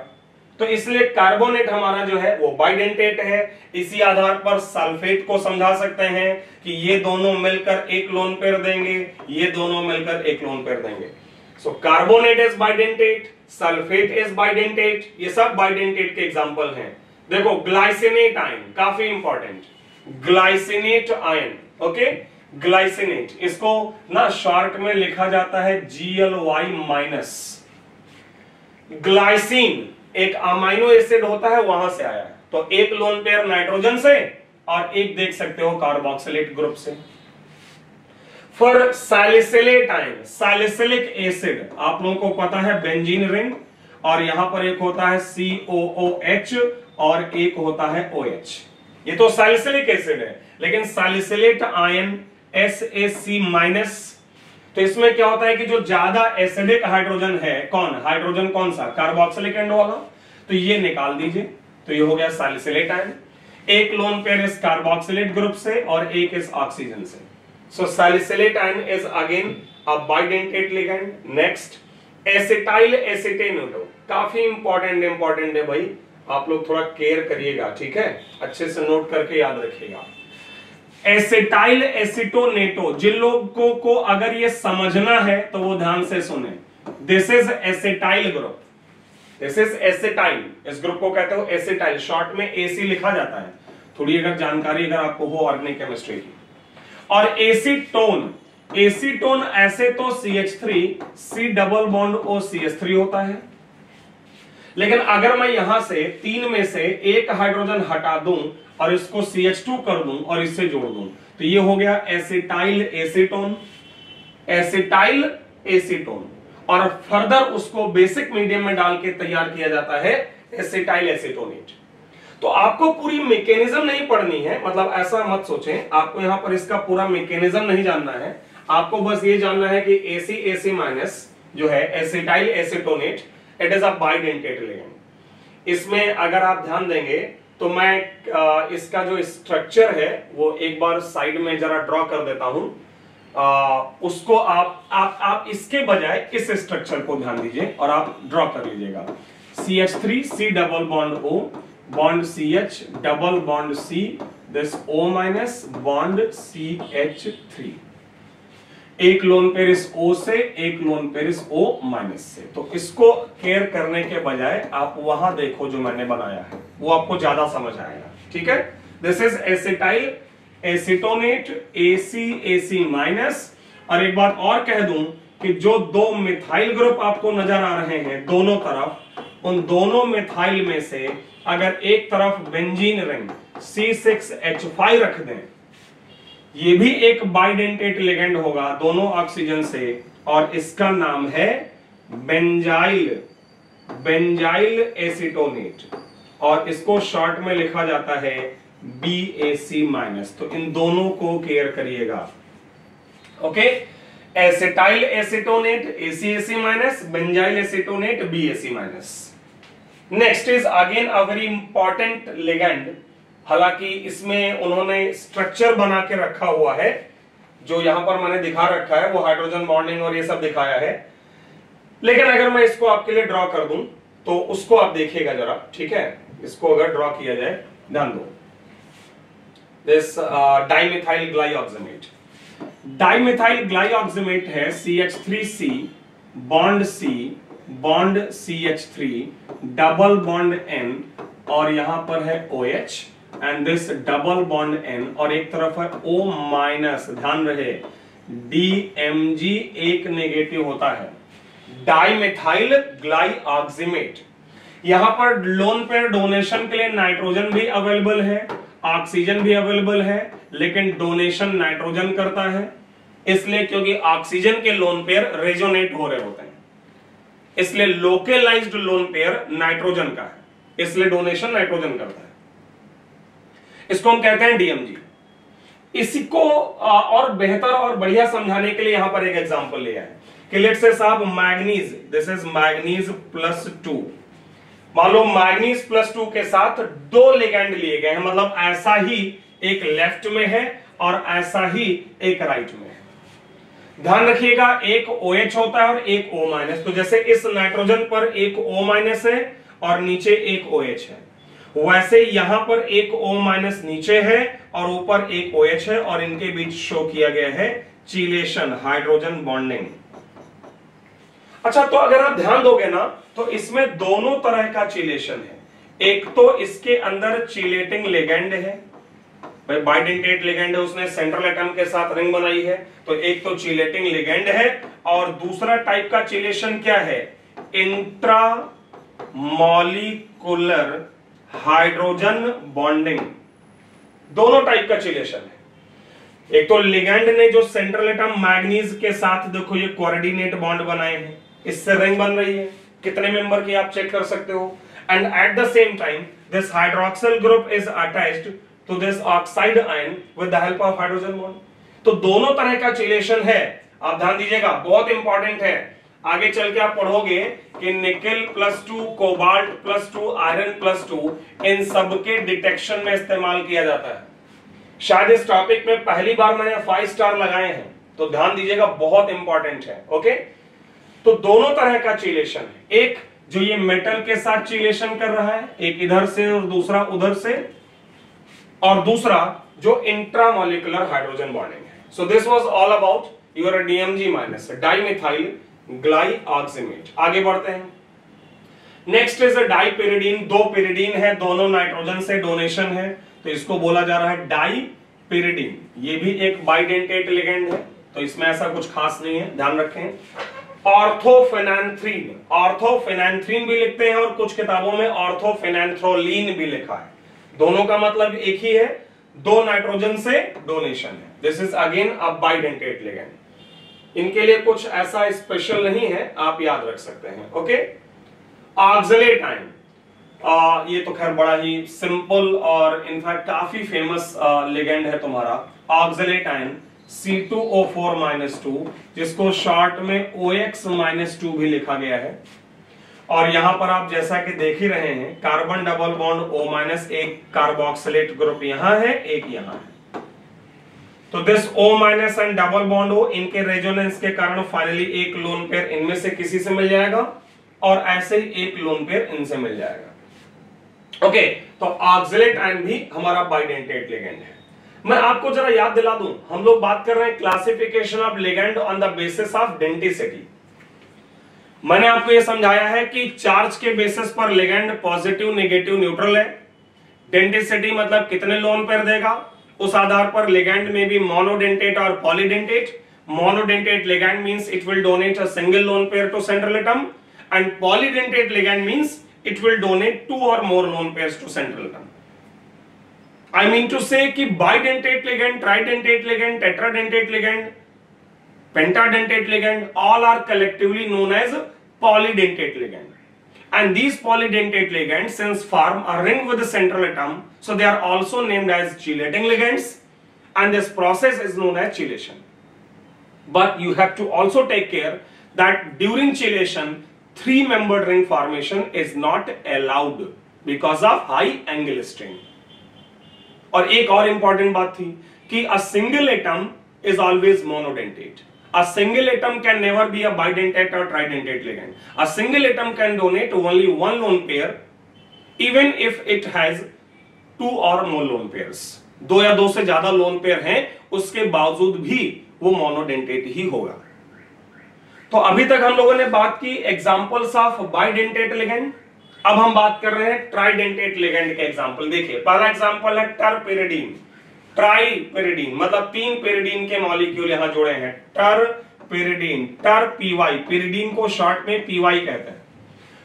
A: तो इसलिए कार्बोनेट हमारा जो है वो बाइडेंटेट है। इसी आधार पर सल्फेट को समझा सकते हैं कि ये दोनों मिलकर एक लोन पेयर देंगे, ये दोनों मिलकर एक लोन पेयर देंगे। So carbonate is bidentate, sulphate is bidentate, ये सब बाइडेंटेट के एग्जांपल हैं। देखो ग्लाइसिनेट आयन काफी important, glycinate ion, okay, glycinate, इसको ना शॉर्ट में लिखा जाता है GLY माइनस। ग्लाइसिन एक अमाइनो एसिड होता है, वहां से आया है। तो एक लोन पेयर नाइट्रोजन से और एक देख सकते हो कार्बोक्सिलेट ग्रुप से। फिर सैलिसिलेट आयन, सैलिसिलिक एसिड, आप लोगों को पता है बेंजीन रिंग, और यहां पर एक होता है COOH और एक होता है OH। ये तो सैलिसिलिक एसिड है, लेकिन सैलिसिलेट आयन SAC माइनस। तो इसमें क्या होता है कि जो ज्यादा एसिडिक हाइड्रोजन है, कौन हाइड्रोजन, कौन सा, कार्बोक्सिलिक एंड वाला, तो ये निकाल दीजिए, तो ये हो गया सैलिसिलेट आयन। एक लोन पेयर इस कार्बोक्सिलेट ग्रुप से और एक इस ऑक्सीजन से। So salicylate ion is again a bidentate ligand. Next acetyl acetonato, काफी इंपॉर्टेंट है भाई, आप लोग थोड़ा केयर करिएगा, ठीक है, अच्छे से नोट करके याद रखिएगा। एसिटाइल एसिटोनेटो, जिन लोगों को अगर ये समझना है तो वो ध्यान से सुने। This is acetyl group, this is acetyl, इस ग्रुप को कहते हो एसिटाइल, शॉर्ट में AC लिखा जाता है। थोड़ी अगर जानकारी अगर आपको हो ऑर्गेनिक केमिस्ट्री की। और एसीटोन, एसीटोन ऐसे तो CH3 C double bond O CH3 होता है, लेकिन अगर मैं यहां से 3 में से एक हाइड्रोजन हटा दूं और इसको CH2 कर दूं और इससे जोड़ दूं, तो ये हो गया एसिटाइल एसीटोन, एसिटाइल एसीटोन। और फर्दर उसको बेसिक मीडियम में डाल के तैयार किया जाता है एसिटाइल एसीटोनेट। तो आपको पूरी मैकेनिज्म नहीं पढ़नी है, मतलब ऐसा मत सोचें, आपको यहां पर इसका पूरा मैकेनिज्म नहीं जानना है, आपको बस ये जानना है कि AC माइनस जो है acetyl acetonate, it is a bidentate ligand. इसमें अगर आप ध्यान देंगे तो मैं इसका जो स्ट्रक्चर है वो एक बार साइड में जरा ड्रॉ कर देता हूं। उसको आप इसके बजाय इस स्ट्रक्चर को ध्यान दीजिए और आप ड्रॉ कर लीजिएगा। CH3 C double bond O bond CH double bond C, this O minus bond CH3, एक लोन पेयर इस O से, एक लोन पेयर इस O माइनस से। तो इसको केयर करने के बजाय आप वहां देखो जो मैंने बनाया है, वो आपको ज्यादा समझ आएगा, ठीक है। This is acetyl acetonate AC minus. और एक बात और कह दूं कि जो 2 मिथाइल ग्रुप आपको नजर आ रहे हैं दोनों तरफ, उन दोनों मिथाइल में से अगर एक तरफ बेंजीन रिंग C6H5 रख दें, ये भी एक बाइडेंटेट लिगेंड होगा दोनों ऑक्सीजन से, और इसका नाम है बेंजाइल एसीटोनेट, और इसको शॉर्ट में लिखा जाता है BAC माइनस। तो इन दोनों को केयर करिएगा, okay. Acetyl acetonate ACAC minus, benzyl acetonate BAC minus. Next is again a very important ligand, हालांकि इसमें उन्होंने स्ट्रक्चर बना के रखा हुआ है, जो यहां पर मैंने दिखा रखा है वो हाइड्रोजन बॉन्डिंग और ये सब दिखाया है, लेकिन अगर मैं इसको आपके लिए ड्रॉ कर दूं तो उसको आप देखिएगा जरा, ठीक है। इसको अगर ड्रॉ किया जाए, ध्यान दो, दिस डाइमिथाइल ग्लाइऑक्सिमेट, डाइमिथाइल ग्लाइऑक्सिमेट है CH3C bond C, bond CH3, double bond N, और यहां पर है OH and this double bond N, और एक तरफ है O-, ध्यान रहे DMG एक नेगेटिव होता है, डाइमेथाइल ग्लाइऑक्सिमेट। यहां पर लोन पेयर डोनेशन के लिए नाइट्रोजन भी अवेलेबल है, ऑक्सीजन भी अवेलेबल है, लेकिन डोनेशन नाइट्रोजन करता है, इसलिए क्योंकि ऑक्सीजन के लोन पेयर रेजोनेट हो रहे होते हैं, इसलिए लोकलाइज्ड लोन पेयर नाइट्रोजन का है, इसलिए डोनेशन नाइट्रोजन करता है। इसको हम कहते हैं DMG। इसको और बेहतर और बढ़िया समझाने के लिए यहां पर एक एग्जांपल लिया है कि लेट्स से साहब मैग्नीज, दिस इज मैग्नीज +2, मान लो मैग्नीज +2 के साथ 2 लिगेंड लिए गए हैं, मतलब ऐसा ही एक लेफ्ट में है और ऐसा ही एक राइट में है। ध्यान रखिएगा एक OH होता है और एक O-, तो जैसे इस नाइट्रोजन पर एक O- है और नीचे एक OH है, वैसे यहां पर एक O- नीचे है और ऊपर एक OH है, और इनके बीच शो किया गया है चीलेशन, हाइड्रोजन बॉन्डिंग। अच्छा, तो अगर आप ध्यान दोगे ना तो इसमें दोनों तरह का चीलेशन है। एक तो इसके अंदर चीलेटिंग लिगेंड है, भाई बाइडेंटेट लिगेंड है, उसने सेंट्रल एटम के साथ रिंग बनाई है, तो एक तो चीलेटिंग लिगेंड है, और दूसरा टाइप का चीलेशन क्या है, इंट्रा मॉलिक्यूलर हाइड्रोजन बॉन्डिंग। दोनों टाइप का चीलेशन है। एक तो लिगेंड ने जो सेंट्रल एटम मैग्नीज के साथ देखो ये कोऑर्डिनेट बॉन्ड बनाए हैं, इससे रिंग बन रही है, कितने मेंबर की आप चेक कर सकते हो, and at the same time this hydroxyl group is attached to this oxide ion with the help of hydrogen bond. तो दोनों तरह का चीलेशन है, आप ध्यान दीजिएगा, बहुत इंपॉर्टेंट है। आगे चल के आप पढ़ोगे कि निकेल +2, कोबाल्ट +2, आयरन +2, इन सब के डिटेक्शन में इस्तेमाल किया जाता है। शायद इस टॉपिक में पहली बार मैंने 5 स्टार लगाए हैं, तो ध्यान दीजिएगा, बहुत इंपॉर्टेंट है। ओके, तो दोनों तरह का चीलेशन है, एक जो ये मेटल के साथ चीलेशन कर रहा है, एक इधर से और दूसरा उधर से, और दूसरा जो इंट्रामोलिकुलर हाइड्रोजन बॉन्डिंग है। So this was all about your DMG-, dimethyl glyoximate. आगे बढ़ते हैं। Next is डाइपिरिडीन। 2 पिरिडीन है, दोनों नाइट्रोजन से डोनेशन है, तो इसको बोला जा रहा है डाइपिरिडीन। ये भी एक बाइडेंटेट लिगेंड है, तो इसमें ऐसा कुछ खास नहीं है, ध्यान रखें। ऑर्थोफेनैंथ्रीन, ऑर्थोफेनैंथ्रीन भी लिखते हैं और कुछ किताबों में ऑर्थोफेनैंथ्रोलीन भी लिखा है, दोनों का मतलब एक ही है, 2 नाइट्रोजन से डोनेशन है। This is again a bidentate ligand. इनके लिए कुछ ऐसा स्पेशल नहीं है, आप याद रख सकते हैं। ओके, ऑक्सलेट आयन, ये तो खैर बड़ा ही सिंपल और इनफैक्ट काफी फेमस लिगेंड है तुम्हारा, ऑक्सलेट आयन C2O4-2, जिसको शॉर्ट में OX-2 भी लिखा गया है। और यहां पर आप जैसा कि देख ही रहे हैं, कार्बन डबल बॉन्ड O-, एक कार्बोक्सिलेट ग्रुप यहां है, एक यहां है, तो this O- and double bond O, इनके रेजोनेंस के कारण फाइनली एक लोन पेयर इनमें से किसी से मिल जाएगा, और ऐसे ही एक लोन पेयर इनसे मिल जाएगा। ओके, तो ऑक्सलेट आयन भी हमारा बाइडेंटेट लिगेंड है। मैं आपको जरा याद दिला दूं, हम लोग बात कर रहे हैं classification of ligand on the basis of density. मैंने आपको यह समझाया है कि चार्ज के बेसिस पर लिगेंड पॉजिटिव, नेगेटिव, न्यूट्रल है। डेंसिटी मतलब कितने लोन पेयर देगा, उस आधार पर लिगेंड में भी मोनोडेंटेट और polydentate. Monodentate ligand means it will donate a single lone pair to central atom, and polydentate ligand means it will donate 2 और more lone pairs to central atom. I mean to say कि bidentate ligand, tridentate ligand, tetradentate ligand, pentadentate ligand, all are collectively known as polydentate ligand. And these polydentate ligands since form a ring with the central atom, so they are also named as chelating ligands, and this process is known as chelation. But you have to also take care that during chelation, 3-membered ring formation is not allowed because of high angle strain. और एक और important बात थी कि a single atom is always monodentate. A single atom can never be a bidentate और tridentate ligand. A single atom can donate only 1 lone pair even if it has 2 और more lone pairs. 2 या 2 से ज्यादा lone pair हैं, उसके बावजूद भी वो मोनोडेंटेट ही होगा। तो अभी तक हम लोगों ने बात की एग्जांपल्स ऑफ बाइडेंटेट लिगेंड। अब हम बात कर रहे हैं ट्राइडेंटेट लिगेंड के एग्जांपल। देखिए पहला एग्जांपल है टरपिरिडीन। ट्राइपिरिडीन मतलब 3 पिरिडीन के मॉलिक्यूल यहां जुड़े हैं। टरपिरिडीन, टर पीवाई, पिरिडीन को शॉर्ट में पीवाई कहते हैं,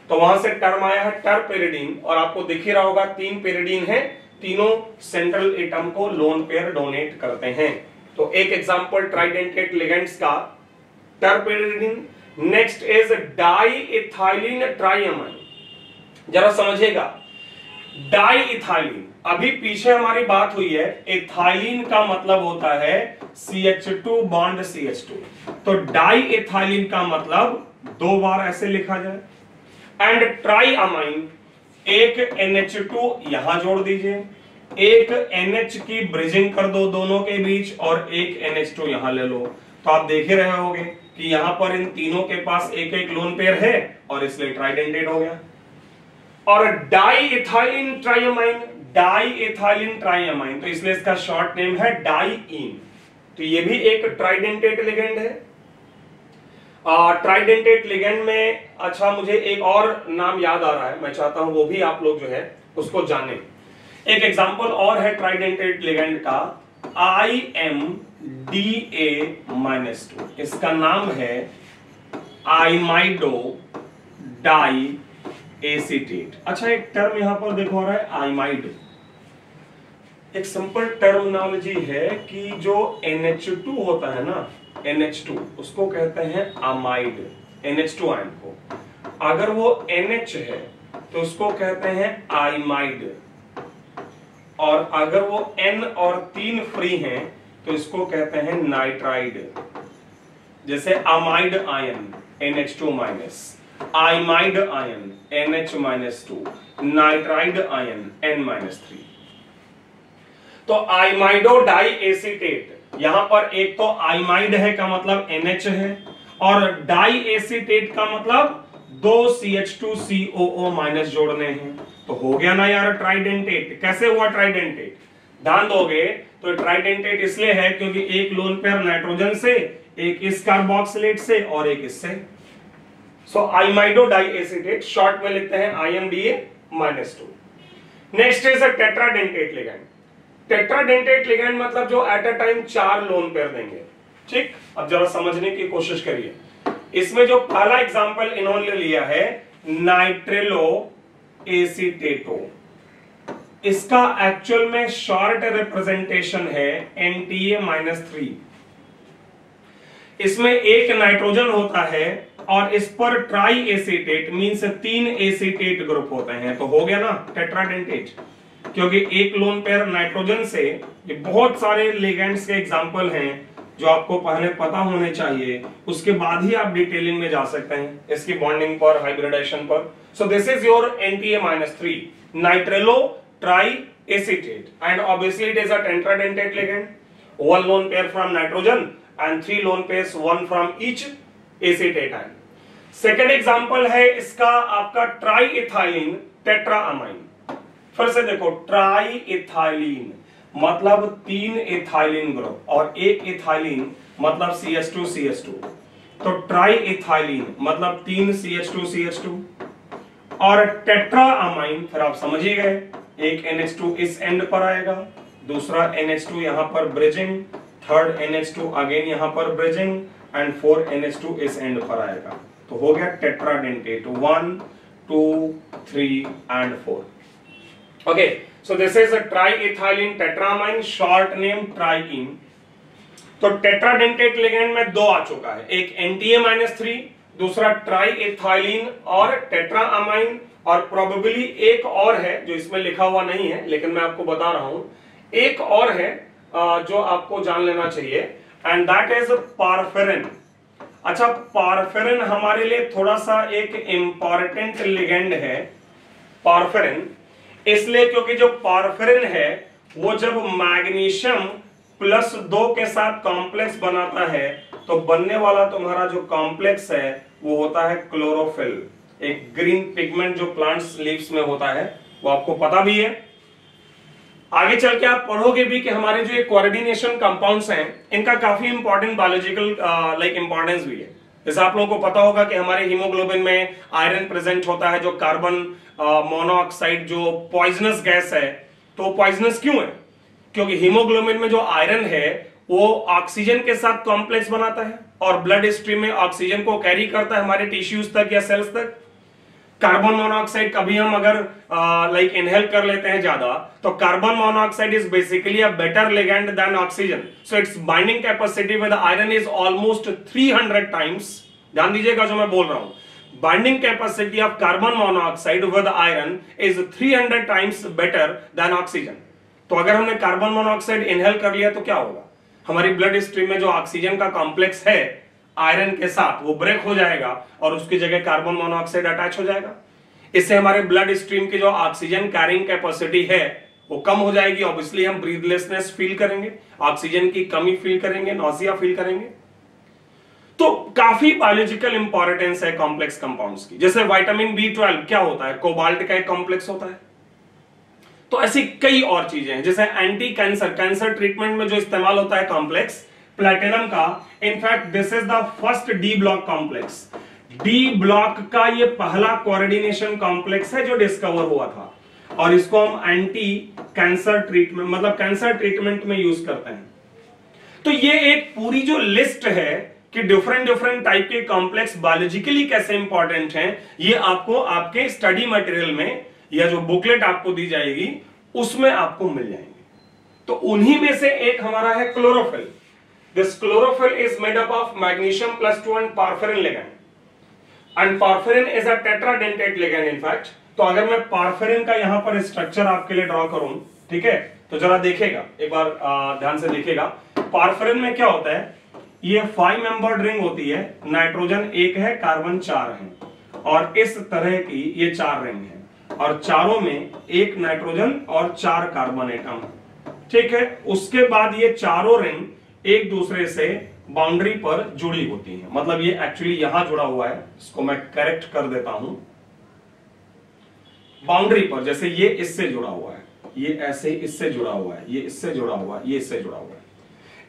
A: तो वहां से टर्म आया है टरपिरिडीन। और आपको दिख ही रहा होगा 3 पिरिडीन है, तीनों सेंट्रल एटम को लोन पेयर डोनेट करते हैं। तो एक एग्जांपल ट्राइडेंटेट लिगेंड्स का टरपिरिडीन। Next is डाइइथाइलिन ट्राइअमाइन। जरा समझिएगा, डाइइथाइलिन, अभी पीछे हमारी बात हुई है, इथाइलिन का मतलब होता है CH2 बॉन्ड CH2, तो डाइइथाइलिन का मतलब 2 बार ऐसे लिखा जाए। एंड ट्राइअमाइन, एक NH2 यहां जोड़ दीजिए, एक NH की ब्रिजिंग कर दो दोनों के बीच, और एक NH2 यहां ले लो। तो आप देख ही रहे होगे कि यहां पर इन तीनों के पास एक एक लोन पेयर है और इसलिए ट्राइडेंटेट हो गया। और डाइइथाइलिन ट्राइअमाइन, डाइइथाइलिन ट्राइअमाइन, तो इसलिए इसका शॉर्ट नेम है डाइईन। तो ये भी एक ट्राइडेंटेट लिगेंड है। ट्राइडेंटेट लिगेंड में अच्छा मुझे एक और नाम याद आ रहा है, मैं चाहता हूं वो भी आप लोग जो है उसको जाने। एक एग्जांपल और है ट्राइडेंटेट लिगेंड का, IMDA-2, इसका नाम है आइमाइडो डाई एसीटेट। अच्छा एक टर्म यहां पर देखो रहा है आइमाइड, एक सिंपल टर्मिनोलॉजी है कि जो NH2 होता है ना, NH2 उसको कहते हैं अमाइड, NH2 आयन को। अगर वो NH है तो उसको कहते हैं आइमाइड, और अगर वो N और 3 फ्री हैं तो इसको कहते हैं नाइट्राइड। जैसे amide ion NH2 minus, imide ion NH-2, nitride ion N-3। तो आइमाइडो डाई एसीटेट, यहां पर एक तो आइमाइड है का मतलब NH है, और डाई एसीटेट का मतलब 2 CH2COO माइनस जोड़ने हैं। तो हो गया ना यार ट्राइडेंटेट। कैसे हुआ ट्राइडेंटेट? ध्यान दोगे तो ट्राइडेंटेट इसलिए है क्योंकि एक लोन पेयर नाइट्रोजन से, एक इस कार्बोक्सिलेट से और एक इससे। सो आइमाइडो डाई एसीटेट, शॉर्ट में लिखते हैं IMDA-2। Next is a tetradentate ligand. Tetradentate ligand मतलब जो at a time 4 loan pair देंगे। ठीक, अब जरा समझने की कोशिश करिए। इसमें जो पहला एग्जांपल इन्होंने लिया है नाइट्रिलो एसीटेटो, इसका एक्चुअल में शॉर्ट रिप्रेजेंटेशन है NTA-3। इसमें एक नाइट्रोजन होता है और इस पर try acetate means 3 acetate group होते हैं, तो हो गया ना टेट्राडेंटेट। क्योंकि एक लोन पेयर नाइट्रोजन से, ये बहुत सारे लिगेंड्स के एग्जांपल हैं जो आपको पहले पता होने चाहिए, उसके बाद ही आप डिटेलिंग में जा सकते हैं इसकी बॉन्डिंग पर, हाइब्रिडेशन पर। So this is your NTA-3 nitrilotriacetate, and obviously it is a tetradentate ligand, 1 lone pair from nitrogen and 3 lone pairs, 1 from each acetate ion। Second example है इसका आपका ट्राई इथाइलिन टेट्राअमाइन। फिर से देखो, try ethylene मतलब 3 ethylene group, और एक ethylene मतलब CH2CH2, तो ट्राई इथाइलिन मतलब 3 CH2CH2। और टेट्राअमाइन फिर आप समझ ही गए, एक NH2 इस एंड पर आएगा, दूसरा NH2 यहां पर ब्रिजिंग, थर्ड NH2 अगेन यहां पर ब्रिजिंग, एंड 4 NH2 इस एंड पर आएगा। तो हो गया tetradentate 1, 2, 3 and 4। Okay, so this is a triethylene tetramine, short name trien. तो टेट्राडेंटेट लिगेंड में 2 आ चुका है, एक NTA-3, दूसरा ट्राइइथाइलिन और टेट्राअमाइन, और प्रोबेबली एक और है जो इसमें लिखा हुआ नहीं है लेकिन मैं आपको बता रहा हूं, एक और है जो आपको जान लेना चाहिए, एंड दैट इज पारफेरिन। अच्छा, पारफेरिन हमारे लिए थोड़ा सा एक इंपॉर्टेंट लिगेंड है, पारफेरिन इसलिए क्योंकि जो पारफेरिन है वो जब मैग्नीशियम +2 के साथ कॉम्प्लेक्स बनाता है तो बनने वाला तुम्हारा जो कॉम्प्लेक्स है वो होता है क्लोरोफिल, एक ग्रीन पिगमेंट जो प्लांट्स लीव्स में होता है, वो आपको पता भी है। आगे चल के आप पढ़ोगे भी कि हमारे जो कोऑर्डिनेशन कंपाउंड्स हैं इनका काफी इंपॉर्टेंट बायोलॉजिकल इंपॉर्टेंस भी है। जैसे आप लोगों को पता होगा कि हमारे हीमोग्लोबिन में आयरन प्रेजेंट होता है, जो कार्बन मोनोऑक्साइड जो पॉइजनस गैस है। तो पॉइजनस क्यों है? क्योंकि हीमोग्लोबिन में जो आयरन है वो ऑक्सीजन के साथ कॉम्प्लेक्स बनाता है और ब्लड स्ट्रीम में ऑक्सीजन को कैरी करता है हमारे टिश्यूज तक या सेल्स तक। कार्बन मोनोऑक्साइड कभी हम अगर लाइक इनहेल कर लेते हैं ज्यादा, तो carbon monoxide is basically a better ligand than oxygen, so its binding capacity with iron is almost 300 times. ध्यान दीजिएगा जो मैं बोल रहा हूं, binding capacity of carbon monoxide with iron is 300 times better than oxygen. तो अगर हमने कार्बन मोनोऑक्साइड इनहेल कर लिया तो क्या होगा? हमारी ब्लड स्ट्रीम में जो ऑक्सीजन का कॉम्प्लेक्स है आयरन के साथ वो ब्रेक हो जाएगा और उसकी जगह कार्बन मोनोऑक्साइड अटैच हो जाएगा। इससे हमारे ब्लड स्ट्रीम की जो ऑक्सीजन कैरिंग कैपेसिटी है वो कम हो जाएगी। ऑब्वियसली हम ब्रीथलेसनेस फील करेंगे, ऑक्सीजन की कमी फील करेंगे, नॉसिया फील करेंगे। तो काफी बायोलॉजिकल इंपॉर्टेंस है कॉम्प्लेक्स कंपाउंड्स की। जैसे विटामिन B12 क्या होता है? कोबाल्ट का एक कॉम्प्लेक्स होता है। तो ऐसी कई और चीजें हैं, जैसे एंटी कैंसर ट्रीटमेंट में जो इस्तेमाल होता है कॉम्प्लेक्स प्लैटिनम का। In fact this is the first D block complex. D block का ये पहला कोऑर्डिनेशन कॉम्प्लेक्स है जो डिस्कवर हुआ था और इसको हम एंटी कैंसर ट्रीटमेंट मतलब कैंसर ट्रीटमेंट में यूज करते हैं। तो ये एक पूरी जो लिस्ट है कि डिफरेंट टाइप के कॉम्प्लेक्स बायोलॉजिकली कैसे इंपॉर्टेंट हैं, ये आपको आपके स्टडी मटेरियल में या जो बुकलेट आपको दी जाएगी उसमें आपको मिल जाएंगे। तो उन्हीं में से एक हमारा है chlorophyll. This chlorophyll is made up of magnesium +2 and porphyrin ligand. And porphyrin is a tetradentate ligand in fact. तो अगर मैं porphyrin का यहां पर स्ट्रक्चर आपके लिए ड्रॉ करूं, ठीक है, तो जरा देखेगा एक बार, ध्यान से देखिएगा। porphyrin में क्या होता है? ये 5 मेंबर्ड रिंग होती है, नाइट्रोजन 1 है, कार्बन 4 है और इस तरह की ये 4 रिंग है और चारों में 1 नाइट्रोजन और 4 कार्बन एटम, ठीक है। उसके बाद ये चारों रिंग एक दूसरे से बाउंड्री पर जुड़ी होती है, मतलब ये एक्चुअली यहां जुड़ा हुआ है, इसको मैं करेक्ट कर देता हूं। बाउंड्री पर जैसे ये इससे जुड़ा हुआ है, ये ऐसे इससे जुड़ा हुआ है, ये इससे जुड़ा हुआ है, ये इससे जुड़ा हुआ है।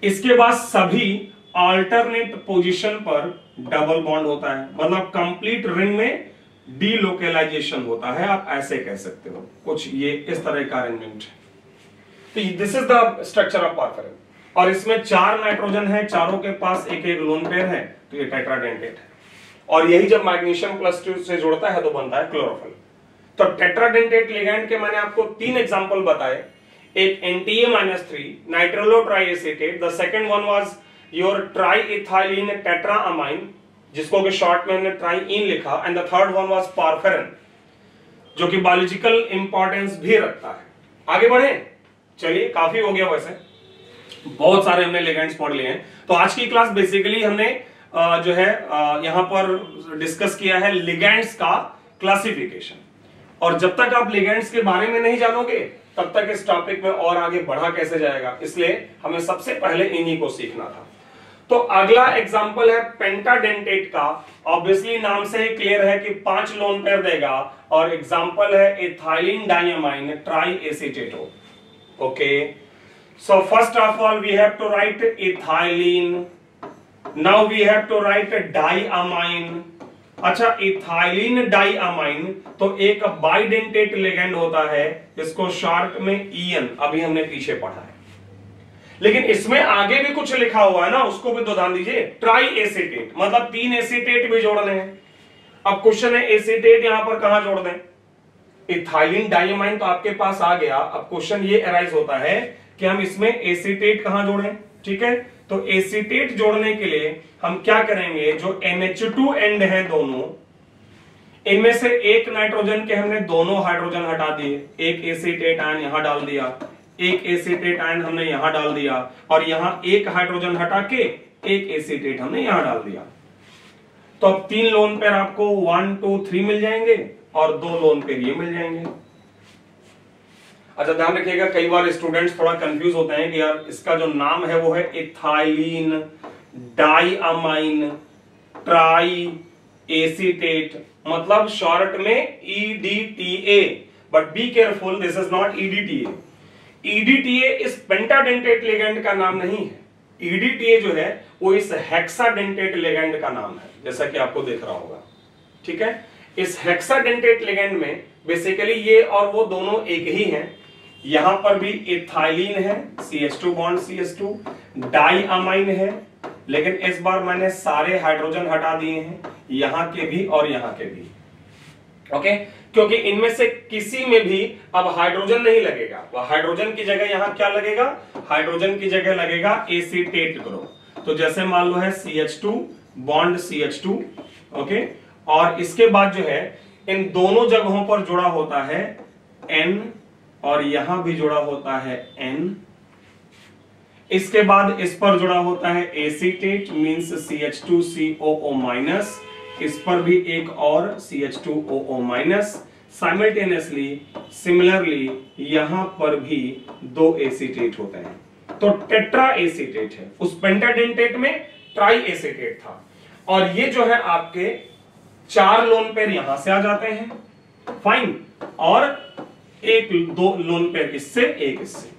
A: इसके बाद सभी अल्टरनेट पोजीशन पर डबल बॉन्ड होता है, मतलब कंप्लीट रिंग में डीलोकेलाइजेशन होता है, आप ऐसे कह सकते हो कुछ, ये इस तरह का अरेंजमेंट है। तो this is the structure of porphyrin और इसमें 4 नाइट्रोजन है, चारों के पास एक एक लोन पेयर है, तो ये टेट्राडेंटेट है और यही जब मैग्नीशियम +2 से जुड़ता है तो बनता है क्लोरोफिल। तो टेट्राडेंटेट लिगैंड के मैंने आपको 3 एग्जांपल बताए, एक Na-3 nitrilo triacetate, the second one was your triethylene tetramine जिसको कि शॉर्ट में हमने ट्राइइन लिखा, and the third one was porphyrin जो कि बायोलॉजिकल इंपॉर्टेंस भी रखता है। आगे बढ़े, चलिए काफी हो गया, वैसे बहुत सारे हमने लिगेंड्स पढ़ लिए हैं। तो आज की क्लास बेसिकली हमने जो है यहां पर डिस्कस किया है लिगेंड्स का क्लासिफिकेशन, और जब तक आप लिगेंड्स के बारे में नहीं जानोगे तब तक इस टॉपिक में और आगे बढ़ा कैसे जाएगा, इसलिए हमें सबसे पहले इन्हीं को सीखना था। तो अगला एग्जांपल है पेंटाडेंटेट का। ऑब्वियसली नाम से ही क्लियर है कि 5 लोन पेयर देगा और एग्जांपल है ethylene diamine triacetato. Okay, so first of all we have to write ethylene, now we have to write diamine। अच्छा, इथाइलिन डाइअमाइन तो एक बाइडेंटेट लिगेंड होता है, इसको शॉर्ट में EN अभी हमने पीछे पढ़ा है, लेकिन इसमें आगे भी कुछ लिखा हुआ है ना, उसको भी तो ध्यान दीजिए। ट्राई एसीटेट मतलब 3 एसीटेट भी जोड़ने हैं। अब क्वेश्चन है एसीटेट यहां पर कहां जोड़ दें? इथाइलिन डाइअमाइन तो आपके पास आ गया, अब क्वेश्चन ये अराइज होता है कि हम इसमें एसीटेट कहां जोड़ें, ठीक है। तो एसीटेट जोड़ने के लिए हम क्या करेंगे, जो NH2 एंड है दोनों, इनमें से एक नाइट्रोजन के हमने दोनों हाइड्रोजन हटा दिए, एक एसीटेट आयन यहां डाल दिया, एक एसीटेट आयन हमने यहां डाल दिया और यहां एक हाइड्रोजन हटा के एक एसीटेट हमने यहां डाल दिया। तो अब 3 लोन पेयर आपको 1 2 3 मिल जाएंगे और 2 लोन पेयर ये मिल जाएंगे। अच्छा, ध्यान रखिएगा, कई बार स्टूडेंट्स थोड़ा कंफ्यूज होते हैं कि यार इसका जो नाम है वो है इथाइलिन डाइअमाइन ट्राई एसीटेट, मतलब शॉर्ट में EDTA, but B careful, this is not EDTA। EDTA इस पेंटाडेंटेट लिगेंड का नाम नहीं है, EDTA जो है वो इस हेक्साडेंटेट लिगेंड का नाम है, जैसा कि आपको दिख रहा होगा, ठीक है। इस हेक्साडेंटेट लिगेंड में बेसिकली ये और वो दोनों एक ही हैं। यहां पर भी इथाइलिन है, CH2 बॉन्ड CH2, डाइअमाइन है, लेकिन इस बार मैंने सारे हाइड्रोजन हटा दिए हैं, यहां के भी और यहां के भी, ओके। क्योंकि इनमें से किसी में भी अब हाइड्रोजन नहीं लगेगा, वह हाइड्रोजन की जगह यहां क्या लगेगा, हाइड्रोजन की जगह लगेगा एसीटेट ग्रुप। तो जैसे मान लो है CH2 बॉन्ड CH2, ओके, और इसके बाद जो है इन दोनों जगहों पर जुड़ा होता है N और यहां भी जुड़ा होता है N। इसके बाद इस पर जुड़ा होता है एसीटेट मींस CH2COO-, इस पर भी एक और CH2OO-। साइमल्टेनियसली सिमिलरली यहां पर भी दो एसीटेट होते हैं, तो टेट्रा एसीटेट है। उस पेंटाडेंटेट में ट्राई एसीटेट था, और ये जो है आपके 4 लोन पेयर यहां से आ जाते हैं, फाइन, और एक 2 लोन पेयर इससे, एक इससे।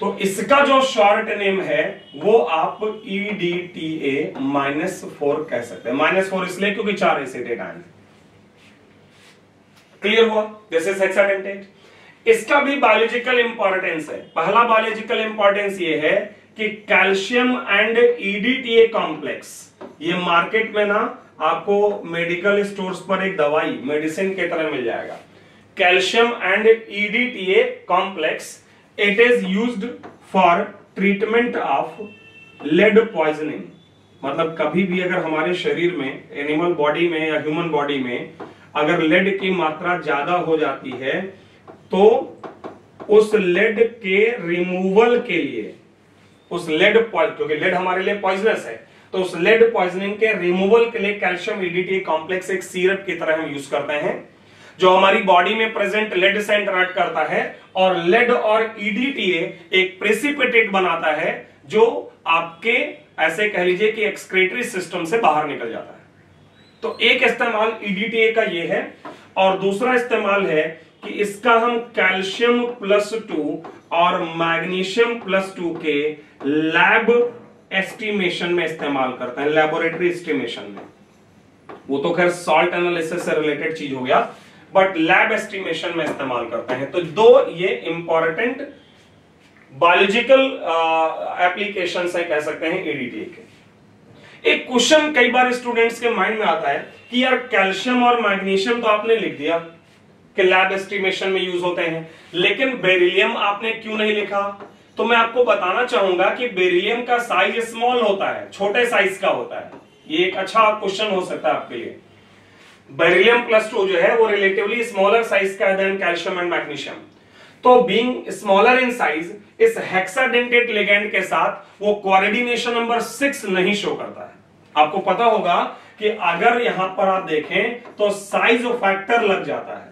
A: तो इसका जो शॉर्ट नेम है वो आप EDTA-4 कह सकते हैं। -4 इसलिए क्योंकि 4 एसीटेट आए। क्लियर हुआ? This is hexadentate. इसका भी बायोलॉजिकल इंपॉर्टेंस है। पहला बायोलॉजिकल इंपॉर्टेंस ये है कि कैल्शियम एंड EDTA कॉम्प्लेक्स, ये मार्केट में ना आपको मेडिकल स्टोर्स पर एक दवाई मेडिसिन की तरह मिल जाएगा। Calcium and EDTA complex, it is used for treatment of lead poisoning. मतलब कभी भी अगर हमारे शरीर में, एनिमल बॉडी में या ह्यूमन बॉडी में अगर लेड की मात्रा ज्यादा हो जाती है तो उस लेड के रिमूवल के लिए, उस लेड, क्योंकि लेड हमारे लिए पॉइजनस है, तो उस लेड पॉइजनिंग के रिमूवल के लिए कैल्शियम EDTA कॉम्प्लेक्स एक सिरप की तरह हम यूज करते हैं, जो हमारी बॉडी में प्रेजेंट लेड से इंटरेक्ट करता है, और लेड और EDTA एक प्रेसिपिटेट बनाता है जो आपके, ऐसे कह लीजिए कि एक्सक्रीटरी सिस्टम से बाहर निकल जाता है। तो एक इस्तेमाल EDTA का ये है, और दूसरा इस्तेमाल है कि इसका हम कैल्शियम +2 और मैग्नीशियम +2 के लैब एस्टिमेशन में इस्तेमाल करते हैं, लैबोरेटरी एस्टिमेशन में। वो तो खैर सॉल्ट एनालिसिस से रिलेटेड चीज हो गया, बट लैब एस्टिमेशन में इस्तेमाल करते हैं। तो दो ये इंपॉर्टेंट बायोलॉजिकल एप्लीकेशंस है, कह सकते हैं EDTA के। एक क्वेश्चन कई बार स्टूडेंट्स के माइंड में आता है कि यार कैल्शियम और मैग्नीशियम तो आपने लिख दिया कि लैब एस्टिमेशन में यूज होते हैं, लेकिन बेरिलियम आपने क्यों नहीं लिखा? तो मैं आपको बताना चाहूंगा कि बेरिलियम का साइज स्मॉल होता है, छोटे साइज का होता है। ये एक अच्छा क्वेश्चन हो सकता है आपके लिए। बेरिलियम +2 जो है वो रिलेटिवली स्मॉलर साइज का है देन कैल्शियम एंड मैग्नीशियम। तो बीइंग स्मॉलर इन साइज, इस हेक्साडेंटेट लिगेंड के साथ वो कोऑर्डिनेशन नंबर 6 नहीं शो करता है। आपको पता होगा कि अगर यहां पर आप देखें तो साइज फैक्टर लग जाता है,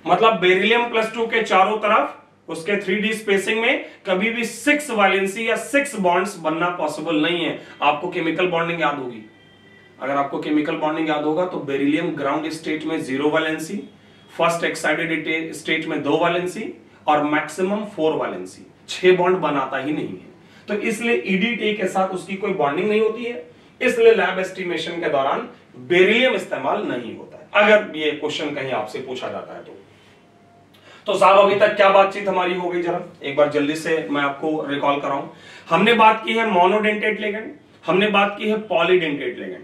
A: मतलब बेरिलियम +2 के चारों तरफ उसके 3D स्पेसिंग में कभी भी 6 वैलेंसी या 6 बॉन्ड्स बनना पॉसिबल नहीं है। आपको केमिकल बॉन्डिंग याद होगी, अगर आपको केमिकल बॉन्डिंग याद होगा तो बेरिलियम ग्राउंड स्टेट में 0 वैलेंसी, फर्स्ट एक्साइटेड स्टेट में 2 वैलेंसी और मैक्सिमम 4 वैलेंसी, 6 बॉन्ड बनाता ही नहीं है। तो इसलिए EDTA के साथ उसकी कोई बॉन्डिंग नहीं होती है, इसलिए लैब एस्टिमेशन के दौरान बेरिलियम इस्तेमाल नहीं होता है, अगर ये क्वेश्चन कहीं आपसे पूछा जाता है तो साहब अभी तक क्या बातचीत हमारी हो गई, जरा एक बार जल्दी से मैं आपको रिकॉल कराऊं। हमने बात की है मोनोडेंटेट लिगेंड, हमने बात की है पॉलीडेंटेट लिगेंड,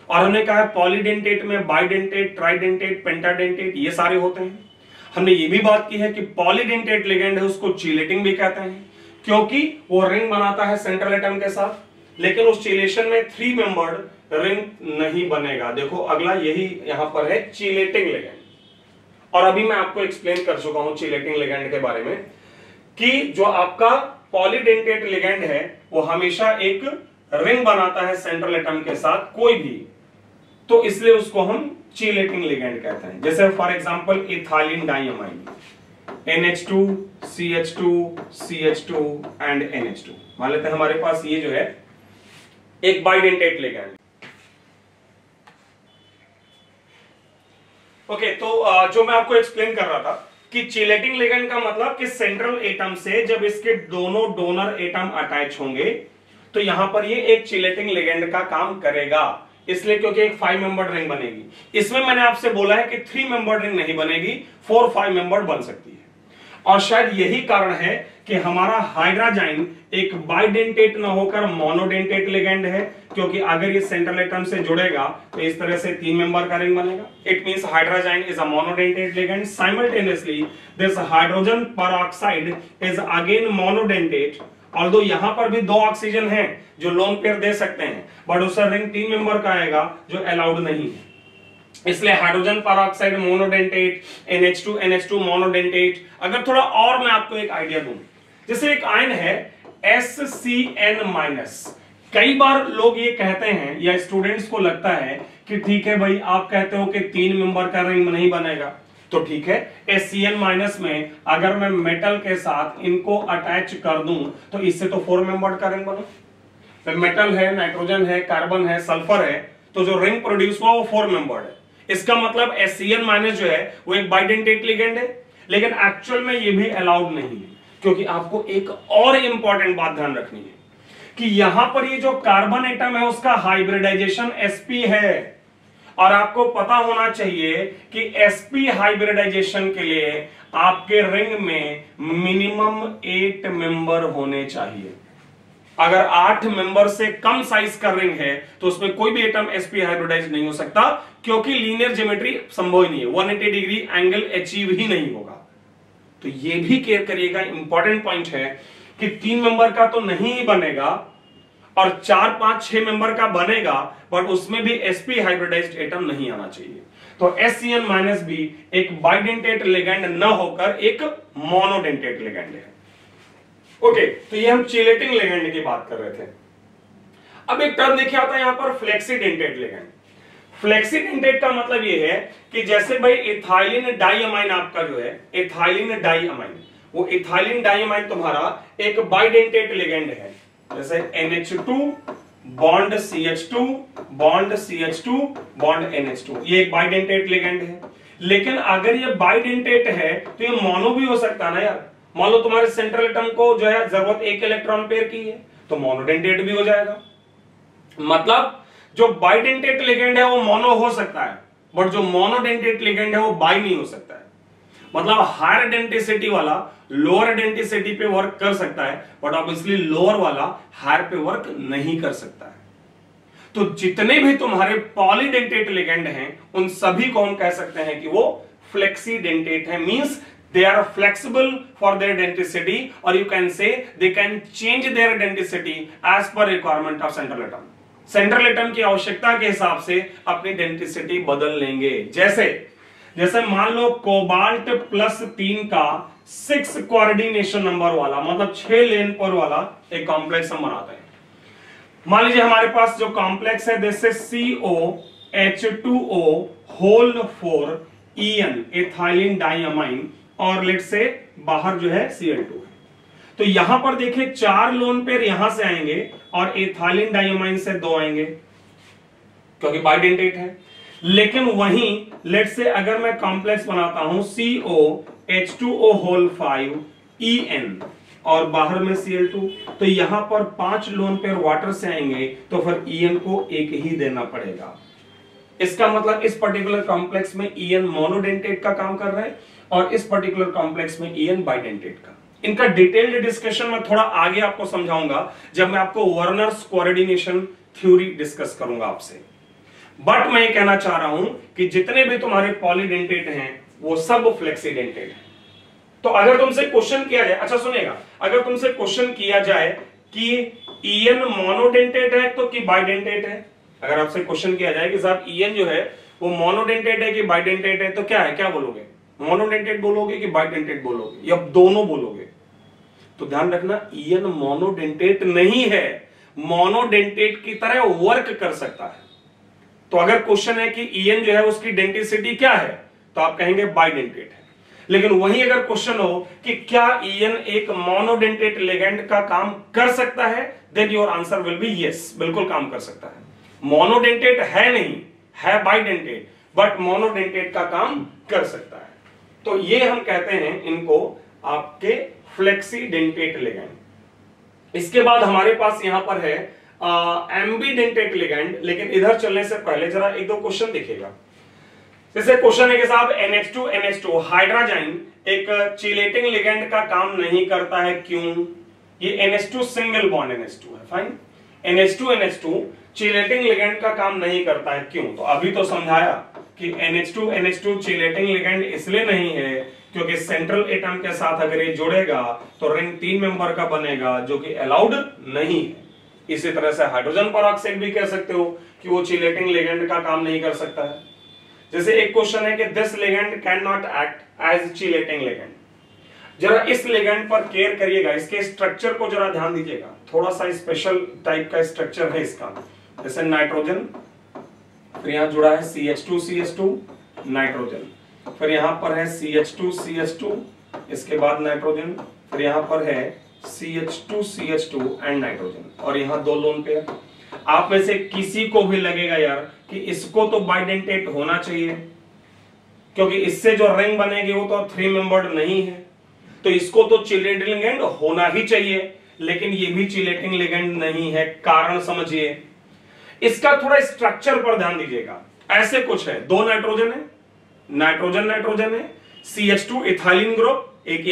A: और हमने कहा है पॉलीडेंटेट में बाइडेंटेट, ट्राइडेंटेट, पेंटाडेंटेट ये सारे होते हैं। हमने ये भी बात की है कि पॉलीडेंटेट लिगेंड है उसको चीलेटिंग भी कहते हैं, क्योंकि वो रिंग बनाता है सेंट्रल एटम के साथ, लेकिन उस चीलेशन में 3 मेंबर्ड रिंग नहीं बनेगा। देखो अगला यही यहां पर है चीलेटिंग लिगेंड, और अभी मैं आपको एक्सप्लेन कर चुका हूं चीलेटिंग लिगेंड के बारे में कि जो आपका पॉलीडेंटेट लिगेंड है वो हमेशा एक रिंग बनाता है सेंट्रल एटम के साथ कोई भी, तो इसलिए उसको हम चीलेटिंग लिगेंड कहते हैं। जैसे for example ethylene diamine, NH2 CH2 CH2 and NH2, मान लेते हैं हमारे पास ये जो है एक बाइडेंटेट लिगेंड। ओके, तो जो मैं आपको एक्सप्लेन कर रहा था कि चीलेटिंग लिगेंड का मतलब कि सेंट्रल एटम से जब इसके दोनों डोनर एटम अटैच होंगे तो यहां पर ये एक चीलेटिंग लिगेंड का काम करेगा। इसलिए क्योंकि एक 5 मेंबर्ड रिंग बनेगी। इसमें मैंने आपसे बोला है कि 3 मेंबर्ड रिंग नहीं बनेगी, 4-5 मेंबर्ड बन सकती है। और शायद यही कारण है कि हमारा हाइड्राजाइन एक बाइडेंटेट ना होकर मोनोडेंटेट लिगेंड है, क्योंकि अगर ये सेंट्रल एटम से जुड़ेगा तो इस तरह से 3 मेंबर का रिंग बनेगा। It means hydrazine is a monodentate ligand. Simultaneously this hydrogen peroxide is again monodentate, although यहां पर भी 2 ऑक्सीजन हैं जो लोन पेयर दे सकते हैं, बट उसका रिंग 3 मेंबर का आएगा जो अलाउड नहीं है। इसलिए hydrogen peroxide monodentate, NH2 monodentate. अगर थोड़ा और मैं आपको एक आइडिया दूं, जैसे एक आयन है SCN-। कई बार लोग ये कहते हैं या स्टूडेंट्स को लगता है कि ठीक है भाई, आप कहते हो कि 3 मेंबर का रिंग नहीं बनेगा, तो ठीक है, SCN- में अगर मैं मेटल के साथ इनको अटैच कर दूं तो इससे तो 4 मेंबर का रिंग बना। मेटल है, नाइट्रोजन है, कार्बन है, सल्फर है, तो जो रिंग प्रोड्यूस हुआ वो 4 मेंबर्ड है। इसका मतलब SCN- जो है वो एक बाइडेंटेट लिगेंड है, लेकिन एक्चुअल में ये भी अलाउड नहीं है, क्योंकि आपको एक और इंपॉर्टेंट बात ध्यान रखनी है कि यहां पर ये जो कार्बन एटम है उसका हाइब्रिडाइजेशन sp है, और आपको पता होना चाहिए कि sp हाइब्रिडाइजेशन के लिए आपके रिंग में मिनिमम 8 मेंबर होने चाहिए। अगर 8 मेंबर से कम साइज का रिंग है तो उसमें कोई भी एटम sp हाइब्रिडाइज नहीं हो सकता, क्योंकि लीनियर ज्योमेट्री संभव ही नहीं है, 180 डिग्री एंगल अचीव ही नहीं होगा। तो ये भी केयर करिएगा, इंपॉर्टेंट पॉइंट है कि 3 मेंबर का तो नहीं बनेगा और 4, 5, 6 मेंबर का बनेगा, बट उसमें भी sp हाइब्रिडाइज्ड एटम नहीं आना चाहिए। तो SCN- भी एक बाइडेंटेट लिगेंड न होकर एक मोनोडेंटेट लिगेंड है। ओके, तो ये हम चेलेटिंग लिगेंड की बात कर रहे थे। अब एक टर्म देखिए आता है यहां पर, फ्लेक्सीडेंटेट लिगेंड। फ्लेक्सीडेंटेट का मतलब ये है कि जैसे भाई इथाइलिन डाइअमाइन आपका जो है, इथाइलिन डाइअमाइन, वो इथाइलिन डाइअमाइन तुम्हारा एक बाइडेंटेट लिगेंड है। जैसे NH2 bond CH2 bond CH2 bond NH2, ये एक बाइडेंटेट लिगेंड है। लेकिन अगर ये बाइडेंटेट है तो ये मोनो भी हो सकता है ना यार। मान लो तुम्हारे सेंट्रल एटम को जो है जरूरत 1 इलेक्ट्रॉन पेयर की है, तो मोनोडेंटेट भी हो जाएगा। मतलब जो बाइडेंटेट लिगेंड है वो मोनो हो सकता है, बट जो मोनोडेंटेट लिगेंड है वो बाई नहीं हो सकता है। मतलब हायर डेंसिटी वाला लोअर डेंसिटी पे वर्क कर सकता है, बट ऑब्वियसली लोअर वाला हायर पे वर्क नहीं कर सकता है। तो जितने भी तुम्हारे पॉलीडेंटेट लिगेंड हैं उन सभी को हम कह सकते हैं कि वो फ्लेक्सीडेंटेट है। Means they are flexible for their denticity, or you can say they can change their denticity as per requirement of central atom. Central atom की आवश्यकता के हिसाब से अपनी डेंसिटी बदल लेंगे। जैसे मान लो कोबाल्ट +3 का 6 कोऑर्डिनेशन नंबर वाला, मतलब 6 लेन पर वाला एक कॉम्प्लेक्स हम बनाते हैं। मान लीजिए हमारे पास जो कॉम्प्लेक्स है जैसे COH2O whole 4 EN ethylene diamine, और लेट से बाहर जो है Cl2 है। तो यहां पर देखिए 4 लोन पेयर यहां से आएंगे और इथाइलिन डाइअमाइन से 2 आएंगे, क्योंकि बाइडेंटेट है। लेकिन वहीं लेट से अगर मैं कॉम्प्लेक्स बनाता हूं COH2O होल 5 EN और बाहर में Cl2, तो यहां पर 5 लोन पेयर वाटर से आएंगे, तो फिर EN को 1 ही देना पड़ेगा। इसका मतलब इस पर्टिकुलर कॉम्प्लेक्स में EN मोनोडेंटेट का काम कर रहा है और इस पर्टिकुलर कॉम्प्लेक्स में EN बाइडेंटेट का। इनका डिटेल्ड डिस्कशन मैं थोड़ा आगे आपको समझाऊंगा जब मैं आपको वर्नर्स कोऑर्डिनेशन थ्योरी डिस्कस करूंगा आपसे। बट मैं ये कहना चाह रहा हूं कि जितने भी तुम्हारे पॉलीडेंटेट हैं वो सब फ्लेक्सीडेंटेट हैं। तो अगर तुमसे क्वेश्चन किया जाए, अच्छा सुनिएगा, अगर तुमसे क्वेश्चन किया जाए कि EN मोनोडेंटेट है तो कि बाइडेंटेट है, अगर आपसे क्वेश्चन किया जाए कि साहब EN जो है वो मोनोडेंटेट है कि बाइडेंटेट है, तो क्या है, क्या बोलोगे? मोनोडेंटेट बोलोगे कि बाइडेंटेट बोलोगे या दोनों बोलोगे? तो ध्यान रखना, EN मोनोडेंटेट नहीं है, मोनोडेंटेट की तरह वर्क कर सकता है। तो अगर क्वेश्चन है कि EN जो है उसकी डेंसिटी क्या है, तो आप कहेंगे बाइडेंटेट है। लेकिन वहीं अगर क्वेश्चन हो कि क्या EN एक मोनोडेंटेट लिगेंड का काम कर सकता है, then your answer will be yes, बिल्कुल काम कर सकता है। मोनोडेंटेट है नहीं, है बाइडेंटेट, बट मोनोडेंटेट का काम कर सकता है। तो ये हम कहते हैं इनको आपके फ्लेक्सीडेंटेट लिगेंड। इसके बाद हमारे पास यहां पर है एम्बीडेंटेट लिगेंड, लेकिन इधर चलने से पहले जरा एक दो क्वेश्चन दिखेगा। जैसे क्वेश्चन है कि साहब NH2 हाइड्रोजन एक चिलेटिंग लिगेंड का काम नहीं करता है, क्यों? ये NH2 सिंगल बॉन्ड NH2 है, फाइन। NH2 चिलेटिंग लिगेंड का काम नहीं करता है, क्यों? तो अभी तो समझाया कि NH2 चिलेटिंग लिगेंड इसलिए नहीं है क्योंकि सेंट्रल एटम के साथ अगर ये जुड़ेगा तो रिंग 3 मेंबर का बनेगा, जो कि अलाउड नहीं है। इसी तरह से हाइड्रोजन परऑक्साइड भी कह सकते हो कि वो चिलेटिंग लिगेंड का काम नहीं कर सकता है। जैसे एक क्वेश्चन है कि this ligand cannot act as chelating ligand. जरा इस लिगेंड पर केयर करिएगा, इसके स्ट्रक्चर को जरा ध्यान दीजिएगा, थोड़ा सा स्पेशल टाइप का स्ट्रक्चर है इसका। जैसे नाइट्रोजन, फिर यहां जुड़ा है CH2 नाइट्रोजन, फिर यहां पर है CH2 इसके बाद नाइट्रोजन, फिर यहां पर है CH2 एंड नाइट्रोजन, और यहां 2 लोन पेयर। आप में से किसी को भी लगेगा यार कि इसको तो बाइडेंटेट होना चाहिए, क्योंकि इससे जो रिंग बनेगी वो तो 3 मेंबर्ड नहीं है, तो इसको तो चिलेटिंग लिगेंड होना ही चाहिए, लेकिन ये भी चिलेटिंग लिगेंड नहीं है। कारण समझिए, इसका थोड़ा स्ट्रक्चर पर ध्यान दीजिएगा। ऐसे कुछ है, 2 नाइट्रोजन है, नाइट्रोजन है, CH2 इथाइलिन ग्रुप, एक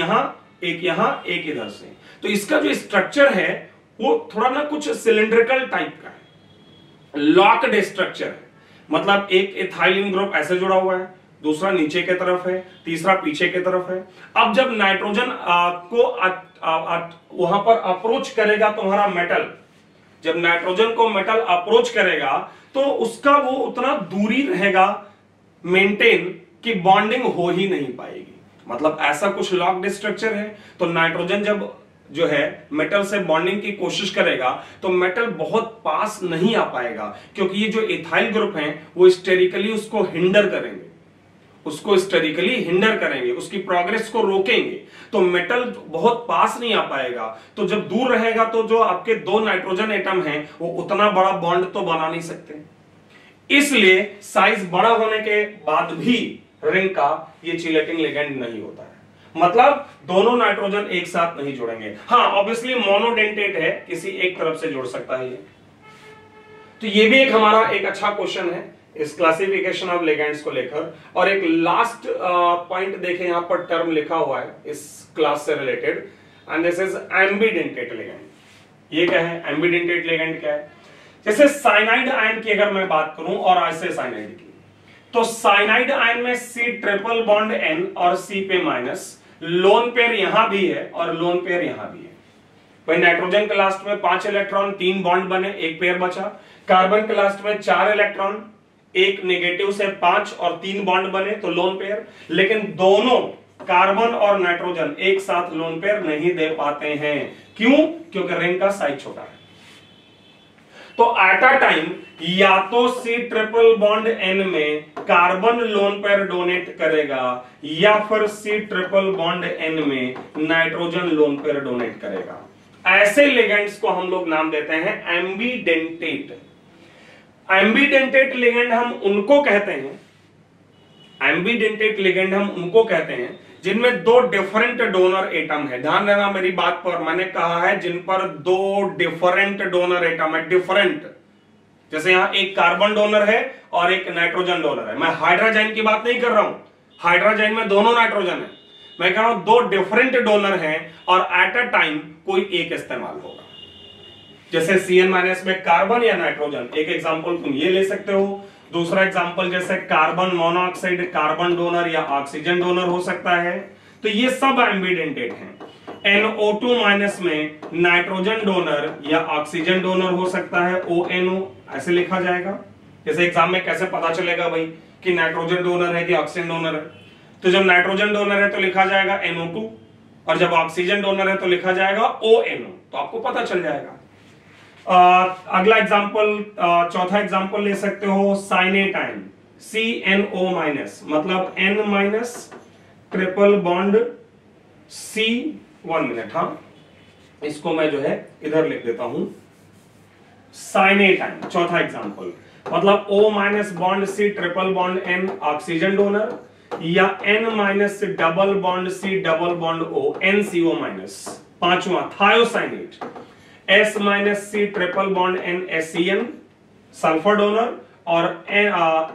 A: यहां एक इधर से। तो इसका जो स्ट्रक्चर है वो थोड़ा ना कुछ सिलिंड्रिकल टाइप का है, लॉक्ड स्ट्रक्चर है। मतलब एक इथाइलिन ग्रुप ऐसे जुड़ा हुआ है, दूसरा नीचे की तरफ है, तीसरा पीछे की तरफ है। अब जब नाइट्रोजन को वहां पर अप्रोच करेगा तुम्हारा मेटल, जब नाइट्रोजन को मेटल अप्रोच करेगा तो उसका वो उतना दूरी रहेगा मेंटेन कि बॉन्डिंग हो ही नहीं पाएगी। मतलब ऐसा कुछ लॉक्ड स्ट्रक्चर है। तो नाइट्रोजन जब जो है मेटल से बॉन्डिंग की कोशिश करेगा तो मेटल बहुत पास नहीं आ पाएगा, क्योंकि ये जो इथाइल ग्रुप हैं वो स्टेरिकली उसको हिंडर करेंगे, उसकी प्रोग्रेस को रोकेंगे, तो मेटल बहुत पास नहीं आ पाएगा। तो जब दूर रहेगा तो जो आपके 2 नाइट्रोजन एटम हैं वो उतना बड़ा बॉन्ड तो बना नहीं सकते। इसलिए साइज बड़ा होने के बाद भी रिंग का ये चिलेटिंग लिगेंड नहीं होता है। मतलब दोनों नाइट्रोजन एक साथ नहीं जुड़ेंगे। हाँ, ऑब्वियसली मोनोडेंटेट है, किसी एक तरफ से जुड़ सकता है ये। तो ये भी एक हमारा एक अच्छा क्वेश्चन है इस क्लासिफिकेशन ऑफ लिगेंड्स को लेकर। और एक लास्ट पॉइंट देखें, यहां पर टर्म लिखा हुआ है इस क्लास से related, and this is ambidentate ligand. ये क्या है? एम्बीडेंटेट लिगेंड क्या है? जैसे साइनाइड आयन की अगर मैं बात करूं और ऐसे साइनाइड की, तो साइनाइड आयन में C ट्रिपल बॉन्ड N और C पे माइनस, लोन पेयर यहां भी है और लोन पेयर यहां भी है। वही नाइट्रोजन के लास्ट में 5 इलेक्ट्रॉन, 3 बॉन्ड बने, 1 पेयर बचा। कार्बन के लास्ट में 4 इलेक्ट्रॉन, 1 नेगेटिव से 5 और 3 बॉन्ड बने, तो लोन पेयर। लेकिन दोनों कार्बन और नाइट्रोजन एक साथ लोन पेयर नहीं दे पाते हैं। क्यों? क्योंकि रिंग का साइज छोटा है। तो एट अ टाइम या तो C ट्रिपल बॉन्ड N में कार्बन लोन पेयर डोनेट करेगा या फिर C ट्रिपल बॉन्ड N में नाइट्रोजन लोन पेयर डोनेट करेगा। ऐसे लिगेंड्स को हम लोग नाम देते हैं एम्बीडेंटेट। एम्बीडेंटेट लिगेंड हम उनको कहते हैं जिनमें 2 डिफरेंट डोनर एटम है। ध्यान देना मेरी बात पर, मैंने कहा है जिन पर 2 डिफरेंट डोनर एटम है। डिफरेंट, जैसे यहां एक कार्बन डोनर है और एक नाइट्रोजन डोनर है। मैं हाइड्रोजन की बात नहीं कर रहा हूं, हाइड्रोजन में दोनों नाइट्रोजन है। मैं कह रहा हूं 2 डिफरेंट डोनर हैं और एट अ टाइम कोई एक इस्तेमाल होगा। जैसे CN- में कार्बन या नाइट्रोजन, एक एग्जांपल तुम ये ले सकते हो। दूसरा एग्जांपल जैसे कार्बन मोनोऑक्साइड कार्बन डोनर या ऑक्सीजन डोनर हो सकता है। तो ये सब एम्बीडेंटेट हैं। NO2- में नाइट्रोजन डोनर या ऑक्सीजन डोनर हो सकता है, ONO ऐसे लिखा जाएगा। जैसे एग्जाम में कैसे पता चलेगा भाई कि नाइट्रोजन डोनर है कि ऑक्सीजन डोनर है? तो जब नाइट्रोजन डोनर है तो लिखा जाएगा NO2, और जब ऑक्सीजन डोनर है तो लिखा जाएगा ONO। तो आपको पता चल जाएगा। अगला एग्जांपल, चौथा एग्जांपल ले सकते हो साइनेट आयन, CNO-, मतलब N- triple bond C। 1 minute, हाँ इसको मैं जो है इधर लिख देता हूं। साइनेट आयन चौथा एग्जांपल, मतलब O- bond C triple bond N oxygen donor, या N- double bond C double bond O NCO-। पांचवा thiocyanate, S minus C triple bond NaCN sulphur donor, और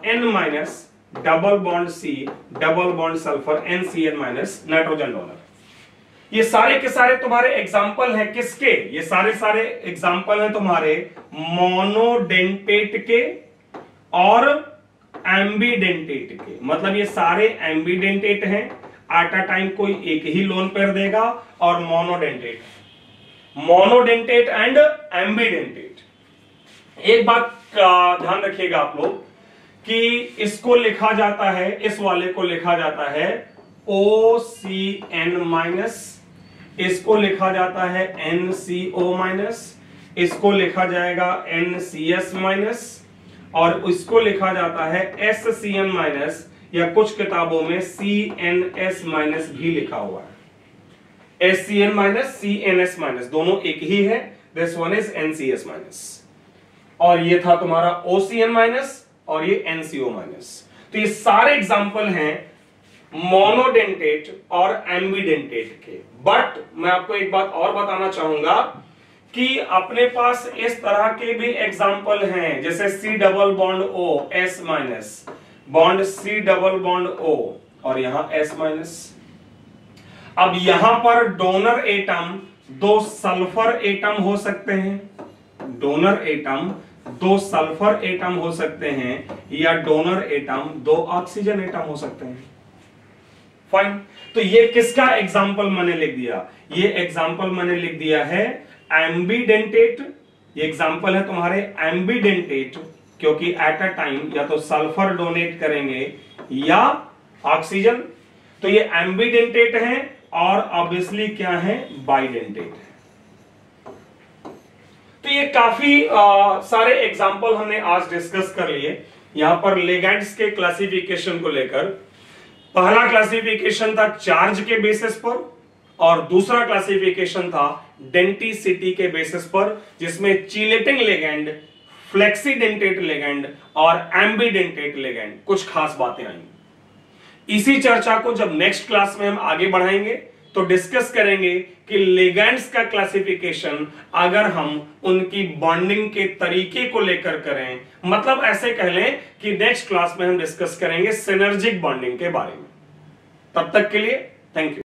A: N minus double bond C double bond sulphur NCN minus nitrogen donor. ये सारे के सारे तुम्हारे example हैं किसके? ये सारे एग्जाम्पल हैं तुम्हारे मोनोडेंटेट के और एम्बीडेंटेट के। मतलब ये सारे एम्बीडेंटेट हैं, एट अ टाइम कोई एक ही लोन पेयर देगा, और मोनोडेंटेट एंड एम्बीडेंटेट। एक बात ध्यान रखिएगा आप लोग कि इसको लिखा जाता है, इस वाले को लिखा जाता है OCN माइनस, इसको लिखा जाता है NCO माइनस, इसको लिखा जाएगा NCS माइनस, और इसको लिखा जाता है SCN माइनस, या कुछ किताबों में CNS माइनस भी लिखा हुआ है। SCN माइनस CNS माइनस दोनों एक ही है। This one is NCS minus, और ये था तुम्हारा OCN माइनस, और ये NCO माइनस। तो ये सारे एग्जाम्पल हैं मोनोडेंटेट और एम्बीडेंटेट के। बट मैं आपको एक बात और बताना चाहूंगा कि अपने पास इस तरह के भी एग्जाम्पल हैं, जैसे C double bond O S minus bond C double bond O, और यहां S माइनस। अब यहां पर डोनर एटम दो सल्फर एटम हो सकते हैं, डोनर एटम दो सल्फर एटम हो सकते हैं, या डोनर एटम दो ऑक्सीजन एटम हो सकते हैं। फाइन। तो ये किसका एग्जाम्पल मैंने लिख दिया? ये एग्जाम्पल मैंने लिख दिया है एम्बीडेंटेट। ये एग्जाम्पल है तुम्हारे एम्बीडेंटेट, क्योंकि एट अ टाइम या तो सल्फर डोनेट करेंगे या ऑक्सीजन। तो ये एम्बीडेंटेट है, और ऑब्वियसली क्या है? बाइडेंटेट है। तो ये काफी सारे एग्जाम्पल हमने आज डिस्कस कर लिए। यहां पर लिगैंड्स के क्लासिफिकेशन को लेकर पहला क्लासिफिकेशन था चार्ज के बेसिस पर, और दूसरा क्लासिफिकेशन था डेंटिसिटी के बेसिस पर, जिसमें चीलेटिंग लिगैंड, फ्लेक्सीडेंटेट लिगैंड और एम्बीडेंटेट लिगैंड कुछ खास बातें आई। इसी चर्चा को जब नेक्स्ट क्लास में हम आगे बढ़ाएंगे तो डिस्कस करेंगे कि लिगैंड्स का क्लासिफिकेशन अगर हम उनकी बॉन्डिंग के तरीके को लेकर करें, मतलब ऐसे कह लें कि नेक्स्ट क्लास में हम डिस्कस करेंगे सिनर्जिक बॉन्डिंग के बारे में। तब तक के लिए थैंक यू।